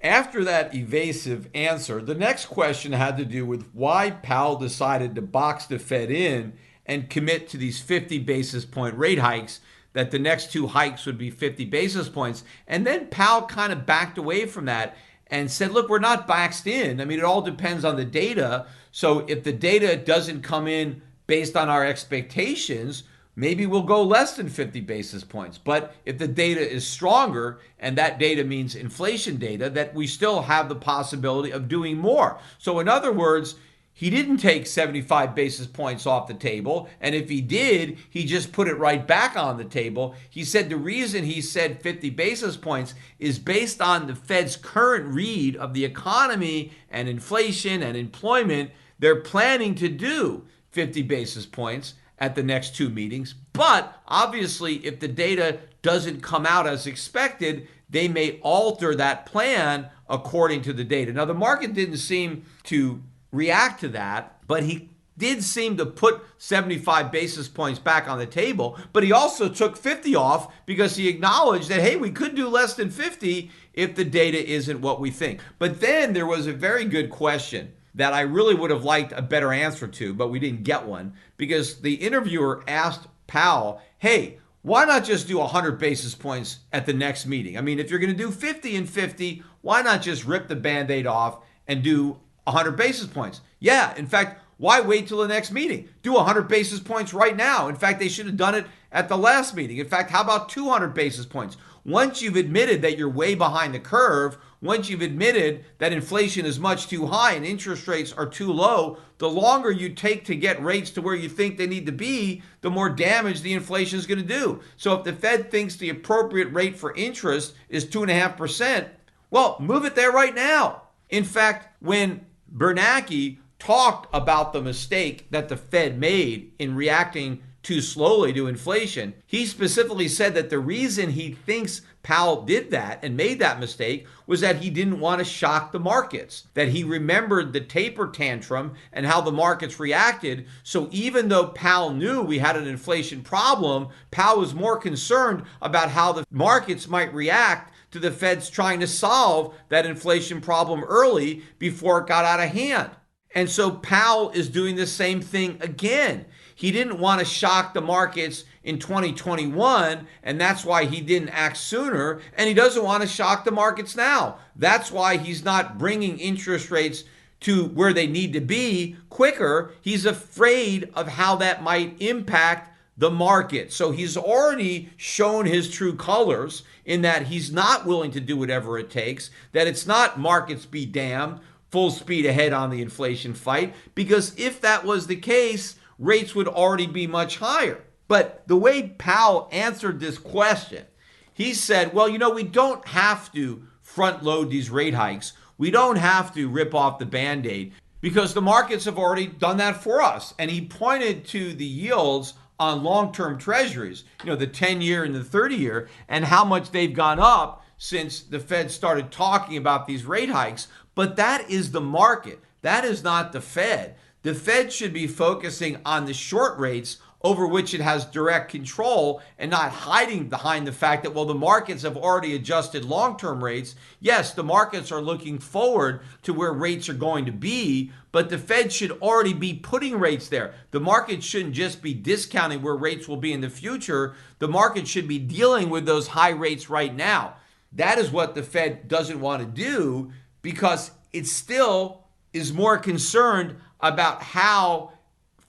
After that evasive answer, the next question had to do with why Powell decided to box the Fed in and commit to these 50 basis point rate hikes, that the next two hikes would be 50 basis points. And then Powell kind of backed away from that and said, look, we're not boxed in. I mean, it all depends on the data. So if the data doesn't come in based on our expectations, maybe we'll go less than 50 basis points. But if the data is stronger, and that data means inflation data, that we still have the possibility of doing more. So in other words, he didn't take 75 basis points off the table. And if he did, he just put it right back on the table. He said the reason he said 50 basis points is based on the Fed's current read of the economy and inflation and employment. They're planning to do 50 basis points at the next two meetings. But obviously, if the data doesn't come out as expected, they may alter that plan according to the data. Now, the market didn't seem to react to that, but he did seem to put 75 basis points back on the table. But he also took 50 off because he acknowledged that, hey, we could do less than 50 if the data isn't what we think. But then there was a very good question that I really would have liked a better answer to, but we didn't get one, because the interviewer asked Powell, hey, why not just do 100 basis points at the next meeting? I mean, if you're going to do 50 and 50, why not just rip the Band-Aid off and do 100 basis points? Yeah, in fact, why wait till the next meeting? Do 100 basis points right now. In fact, they should have done it at the last meeting. In fact, how about 200 basis points? Once you've admitted that you're way behind the curve, once you've admitted that inflation is much too high and interest rates are too low, the longer you take to get rates to where you think they need to be, the more damage the inflation is going to do. So if the Fed thinks the appropriate rate for interest is 2.5%, well, move it there right now. In fact, when Bernanke talked about the mistake that the Fed made in reacting too slowly to inflation, he specifically said that the reason he thinks Powell did that and made that mistake was that he didn't want to shock the markets, that he remembered the taper tantrum and how the markets reacted. So even though Powell knew we had an inflation problem, Powell was more concerned about how the markets might react to the Fed's trying to solve that inflation problem early before it got out of hand. And so Powell is doing the same thing again. He didn't want to shock the markets in 2021, and that's why he didn't act sooner, and he doesn't want to shock the markets now. That's why he's not bringing interest rates to where they need to be quicker. He's afraid of how that might impact the market. So he's already shown his true colors in that he's not willing to do whatever it takes, that it's not markets be damned, full speed ahead on the inflation fight, because if that was the case, rates would already be much higher. But the way Powell answered this question, he said, well, we don't have to front load these rate hikes. We don't have to rip off the Band-Aid because the markets have already done that for us. And he pointed to the yields on long-term treasuries, the 10-year and the 30-year, and how much they've gone up since the Fed started talking about these rate hikes. But that is the market. That is not the Fed. The Fed should be focusing on the short rates over which it has direct control and not hiding behind the fact that, well, the markets have already adjusted long-term rates. Yes, the markets are looking forward to where rates are going to be, but the Fed should already be putting rates there. The market shouldn't just be discounting where rates will be in the future. The market should be dealing with those high rates right now. That is what the Fed doesn't want to do because it still is more concerned about how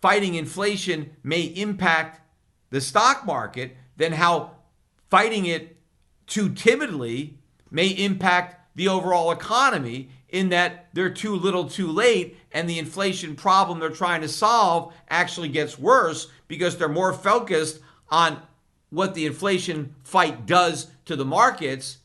fighting inflation may impact the stock market than how fighting it too timidly may impact the overall economy, in that they're too little too late and the inflation problem they're trying to solve actually gets worse because they're more focused on what the inflation fight does to the markets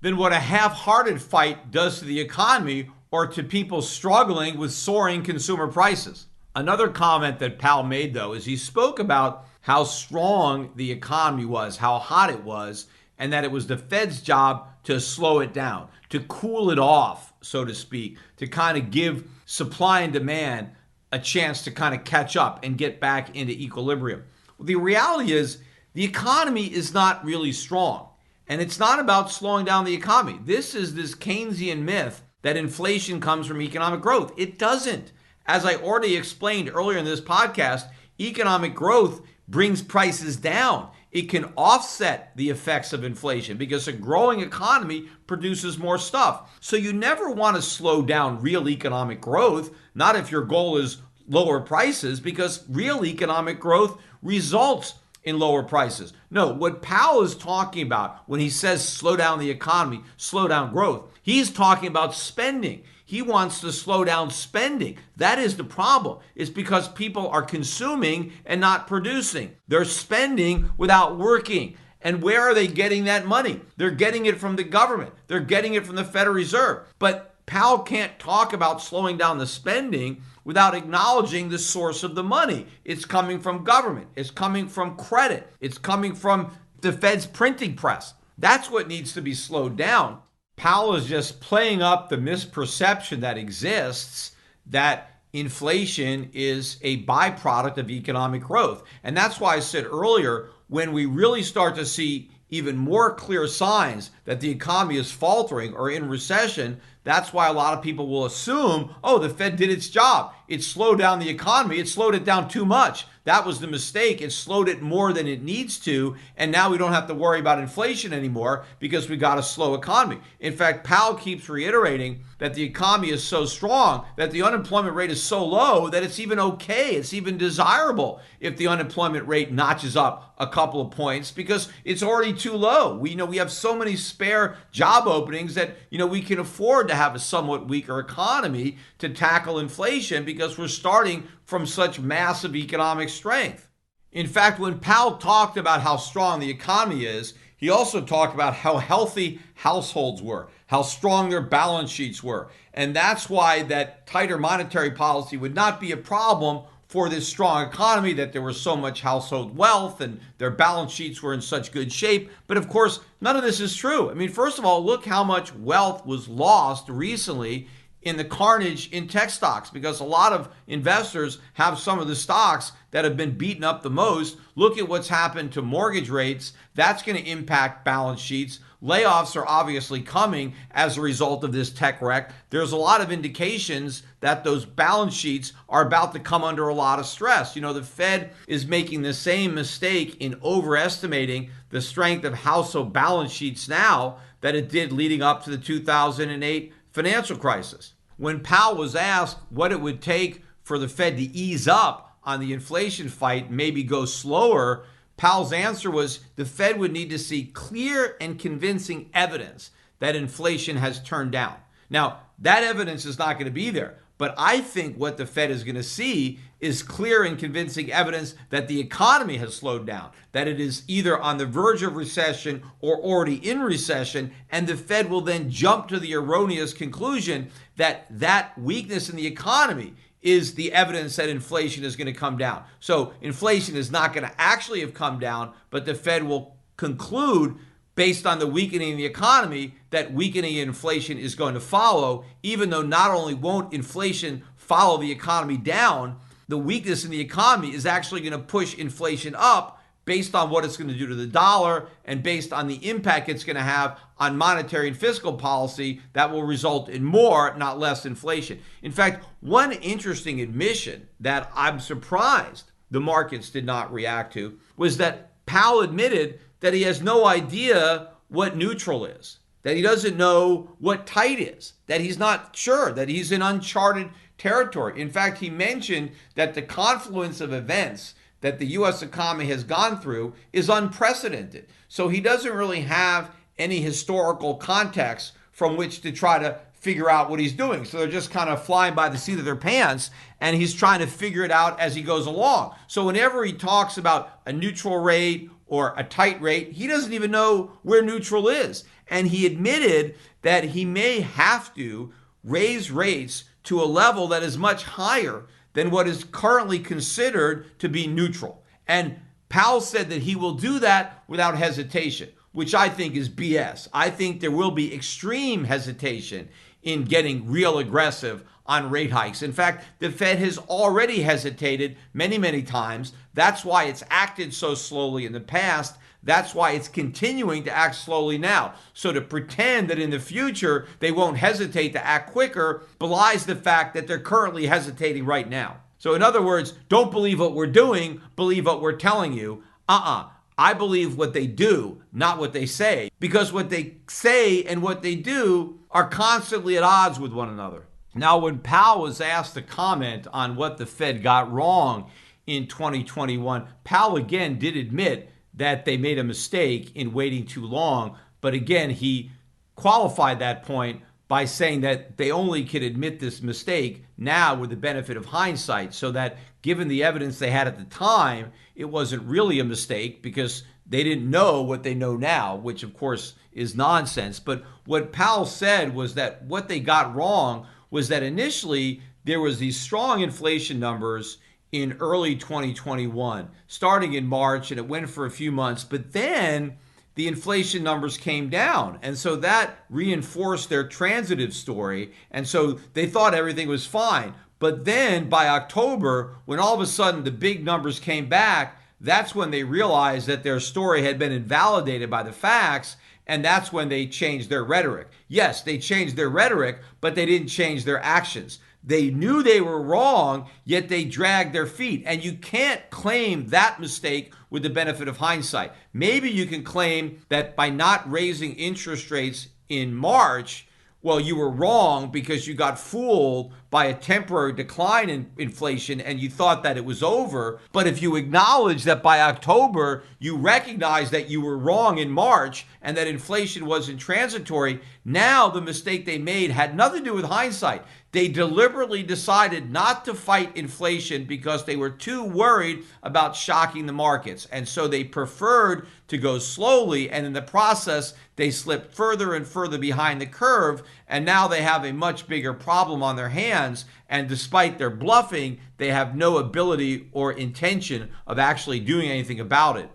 than what a half-hearted fight does to the economy or to people struggling with soaring consumer prices. Another comment that Powell made, though, is he spoke about how strong the economy was, how hot it was, and that it was the Fed's job to slow it down, to cool it off, so to speak, to kind of give supply and demand a chance to kind of catch up and get back into equilibrium. Well, the reality is the economy is not really strong, and it's not about slowing down the economy. This is this Keynesian myth that inflation comes from economic growth. It doesn't. As I already explained earlier in this podcast, economic growth brings prices down. It can offset the effects of inflation because a growing economy produces more stuff. So you never want to slow down real economic growth, not if your goal is lower prices, because real economic growth results in lower prices. No, what Powell is talking about when he says slow down the economy, slow down growth, he's talking about spending. He wants to slow down spending. That is the problem. It's because people are consuming and not producing. They're spending without working. And where are they getting that money? They're getting it from the government. They're getting it from the Federal Reserve. But Powell can't talk about slowing down the spending without acknowledging the source of the money. It's coming from government. It's coming from credit. It's coming from the Fed's printing press. That's what needs to be slowed down. Powell is just playing up the misperception that exists that inflation is a byproduct of economic growth. And that's why I said earlier, when we really start to see even more clear signs that the economy is faltering or in recession, that's why a lot of people will assume, oh, the Fed did its job. It slowed down the economy. It slowed it down too much. That was the mistake. It slowed it more than it needs to. And now we don't have to worry about inflation anymore because we got a slow economy. In fact, Powell keeps reiterating that the economy is so strong, that the unemployment rate is so low that it's even okay. It's even desirable if the unemployment rate notches up a couple of points because it's already too low. We have so many spare job openings that, we can afford to have a somewhat weaker economy to tackle inflation because we're starting from such massive economic strength. In fact, when Powell talked about how strong the economy is, he also talked about how healthy households were, how strong their balance sheets were. And that's why that tighter monetary policy would not be a problem for this strong economy, that there was so much household wealth and their balance sheets were in such good shape. But of course, none of this is true. I mean, first of all, look how much wealth was lost recently in the carnage in tech stocks, because a lot of investors have some of the stocks that have been beaten up the most. Look at what's happened to mortgage rates. That's going to impact balance sheets. Layoffs are obviously coming as a result of this tech wreck. There's a lot of indications that those balance sheets are about to come under a lot of stress. The Fed is making the same mistake in overestimating the strength of household balance sheets now that it did leading up to the 2008 financial crisis. When Powell was asked what it would take for the Fed to ease up on the inflation fight, maybe go slower, Powell's answer was the Fed would need to see clear and convincing evidence that inflation has turned down. Now, that evidence is not going to be there, but I think what the Fed is going to see is clear and convincing evidence that the economy has slowed down, that it is either on the verge of recession or already in recession, and the Fed will then jump to the erroneous conclusion that that weakness in the economy is the evidence that inflation is going to come down. So inflation is not going to actually have come down, but the Fed will conclude based on the weakening in the economy that weakening inflation is going to follow, even though not only won't inflation follow the economy down, the weakness in the economy is actually going to push inflation up based on what it's going to do to the dollar and based on the impact it's going to have on monetary and fiscal policy that will result in more, not less inflation. In fact, one interesting admission that I'm surprised the markets did not react to was that Powell admitted that he has no idea what neutral is, that he doesn't know what tight is, that he's not sure, that he's in uncharted territory. In fact, he mentioned that the confluence of events that the U.S. economy has gone through is unprecedented. So he doesn't really have any historical context from which to try to figure out what he's doing. So they're just kind of flying by the seat of their pants, and he's trying to figure it out as he goes along. So whenever he talks about a neutral rate or a tight rate, he doesn't even know where neutral is. And he admitted that he may have to raise rates to a level that is much higher than what is currently considered to be neutral. And Powell said that he will do that without hesitation, which I think is BS. I think there will be extreme hesitation in getting real aggressive on rate hikes. In fact, the Fed has already hesitated many, many times. That's why it's acted so slowly in the past. That's why it's continuing to act slowly now. So to pretend that in the future they won't hesitate to act quicker belies the fact that they're currently hesitating right now. So in other words, don't believe what we're doing, believe what we're telling you. I believe what they do, not what they say, because what they say and what they do are constantly at odds with one another. Now, when Powell was asked to comment on what the Fed got wrong in 2021, Powell again did admit that they made a mistake in waiting too long. But again, he qualified that point by saying that they only could admit this mistake now with the benefit of hindsight, so that given the evidence they had at the time, it wasn't really a mistake because they didn't know what they know now, which of course is nonsense. But what Powell said was that what they got wrong was that initially there was these strong inflation numbers in early 2021, starting in March, and it went for a few months, but then the inflation numbers came down. And so that reinforced their transitive story. And so they thought everything was fine. But then by October, when all of a sudden the big numbers came back, that's when they realized that their story had been invalidated by the facts. And that's when they changed their rhetoric. Yes, they changed their rhetoric, but they didn't change their actions. They knew they were wrong, yet they dragged their feet. And you can't claim that mistake with the benefit of hindsight. Maybe you can claim that by not raising interest rates in March, well, you were wrong because you got fooled by a temporary decline in inflation and you thought that it was over. But if you acknowledge that by October, you recognize that you were wrong in March and that inflation wasn't transitory, now the mistake they made had nothing to do with hindsight. They deliberately decided not to fight inflation because they were too worried about shocking the markets. And so they preferred to go slowly, and in the process, they slipped further and further behind the curve, and now they have a much bigger problem on their hands. And despite their bluffing, they have no ability or intention of actually doing anything about it.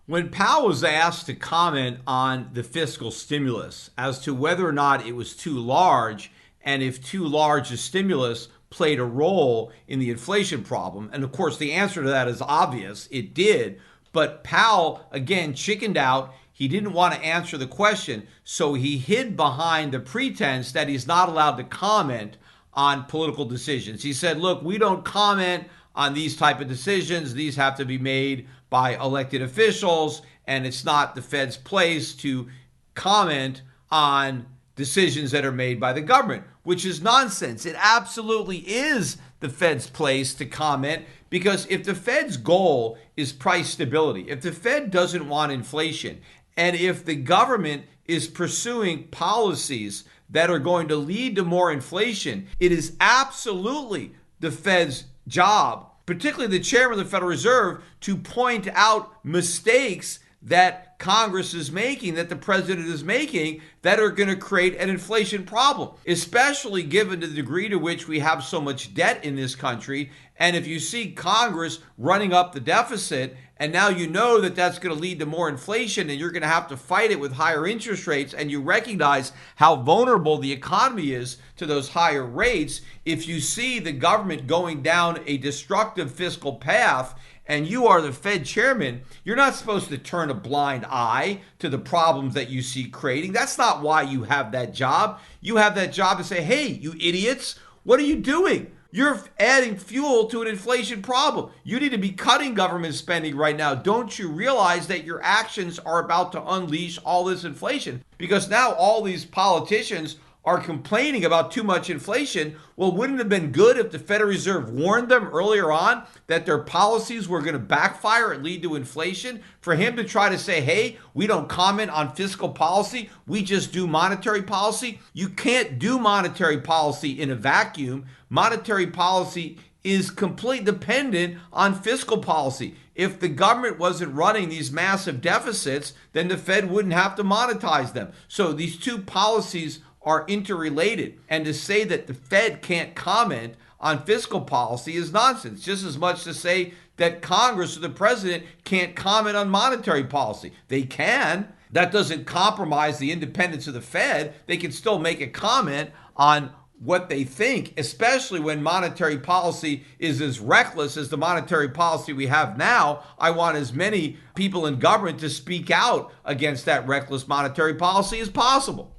When Powell was asked to comment on the fiscal stimulus as to whether or not it was too large, and if too large a stimulus played a role in the inflation problem, and of course the answer to that is obvious, it did. But Powell, again, chickened out. He didn't want to answer the question, so he hid behind the pretense that he's not allowed to comment on political decisions. He said, look, we don't comment on these type of decisions. These have to be made by elected officials, and it's not the Fed's place to comment on decisions that are made by the government, which is nonsense. It absolutely is the Fed's place to comment, because if the Fed's goal is price stability, if the Fed doesn't want inflation, and if the government is pursuing policies that are going to lead to more inflation, it is absolutely the Fed's job, particularly the chairman of the Federal Reserve, to point out mistakes that Congress is making, that the president is making, that are going to create an inflation problem, especially given the degree to which we have so much debt in this country. And if you see Congress running up the deficit, and now you know that that's going to lead to more inflation and you're going to have to fight it with higher interest rates, and you recognize how vulnerable the economy is to those higher rates, if you see the government going down a destructive fiscal path, and you are the Fed chairman, you're not supposed to turn a blind eye to the problems that you see creating. That's not why you have that job. You have that job to say, hey, you idiots, what are you doing? You're adding fuel to an inflation problem. You need to be cutting government spending right now. Don't you realize that your actions are about to unleash all this inflation? Because now all these politicians are complaining about too much inflation. Well, wouldn't it have been good if the Federal Reserve warned them earlier on that their policies were going to backfire and lead to inflation? For him to try to say, hey, we don't comment on fiscal policy, we just do monetary policy. You can't do monetary policy in a vacuum. Monetary policy is completely dependent on fiscal policy. If the government wasn't running these massive deficits, then the Fed wouldn't have to monetize them. So these two policies are interrelated. And to say that the Fed can't comment on fiscal policy is nonsense. Just as much to say that Congress or the president can't comment on monetary policy. They can. That doesn't compromise the independence of the Fed. They can still make a comment on what they think, especially when monetary policy is as reckless as the monetary policy we have now. I want as many people in government to speak out against that reckless monetary policy as possible.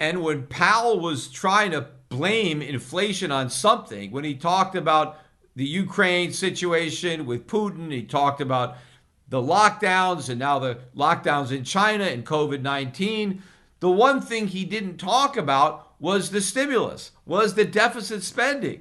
And when Powell was trying to blame inflation on something, when he talked about the Ukraine situation with Putin, he talked about the lockdowns and now the lockdowns in China and COVID-19, the one thing he didn't talk about was the stimulus, was the deficit spending.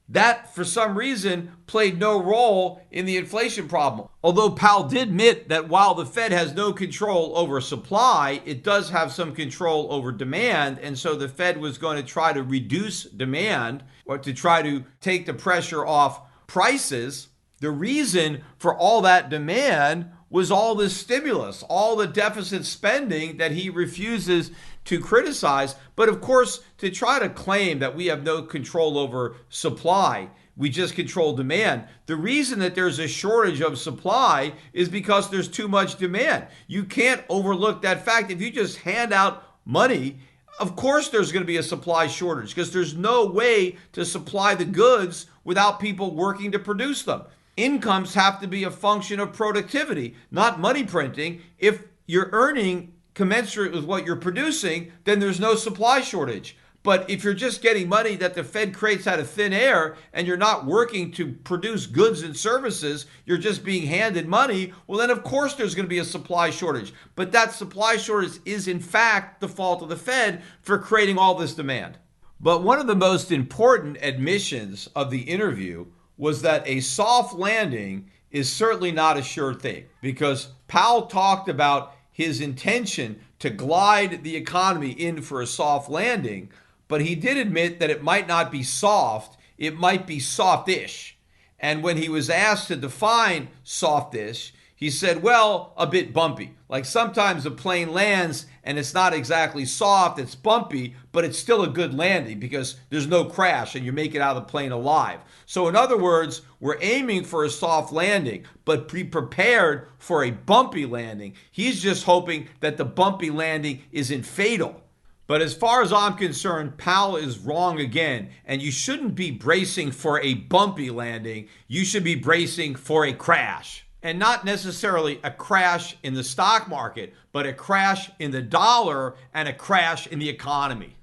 That, for some reason, played no role in the inflation problem. Although Powell did admit that while the Fed has no control over supply, it does have some control over demand. And so the Fed was going to try to reduce demand or to try to take the pressure off prices. The reason for all that demand was all this stimulus, all the deficit spending that he refuses to criticize. But of course, to try to claim that we have no control over supply, we just control demand. The reason that there's a shortage of supply is because there's too much demand. You can't overlook that fact. If you just hand out money, of course there's going to be a supply shortage because there's no way to supply the goods without people working to produce them. Incomes have to be a function of productivity, not money printing. If you're earning commensurate with what you're producing, then there's no supply shortage. But if you're just getting money that the Fed creates out of thin air and you're not working to produce goods and services, you're just being handed money, well, then of course there's going to be a supply shortage. But that supply shortage is in fact the fault of the Fed for creating all this demand. But one of the most important admissions of the interview was that a soft landing is certainly not a sure thing, because Powell talked about his intention to glide the economy in for a soft landing, but he did admit that it might not be soft, it might be softish. And when he was asked to define softish, he said, well, a bit bumpy. Like sometimes a plane lands and it's not exactly soft, it's bumpy, but it's still a good landing because there's no crash and you make it out of the plane alive. So in other words, we're aiming for a soft landing, but be prepared for a bumpy landing. He's just hoping that the bumpy landing isn't fatal. But as far as I'm concerned, Powell is wrong again, and you shouldn't be bracing for a bumpy landing. You should be bracing for a crash. And not necessarily a crash in the stock market, but a crash in the dollar and a crash in the economy.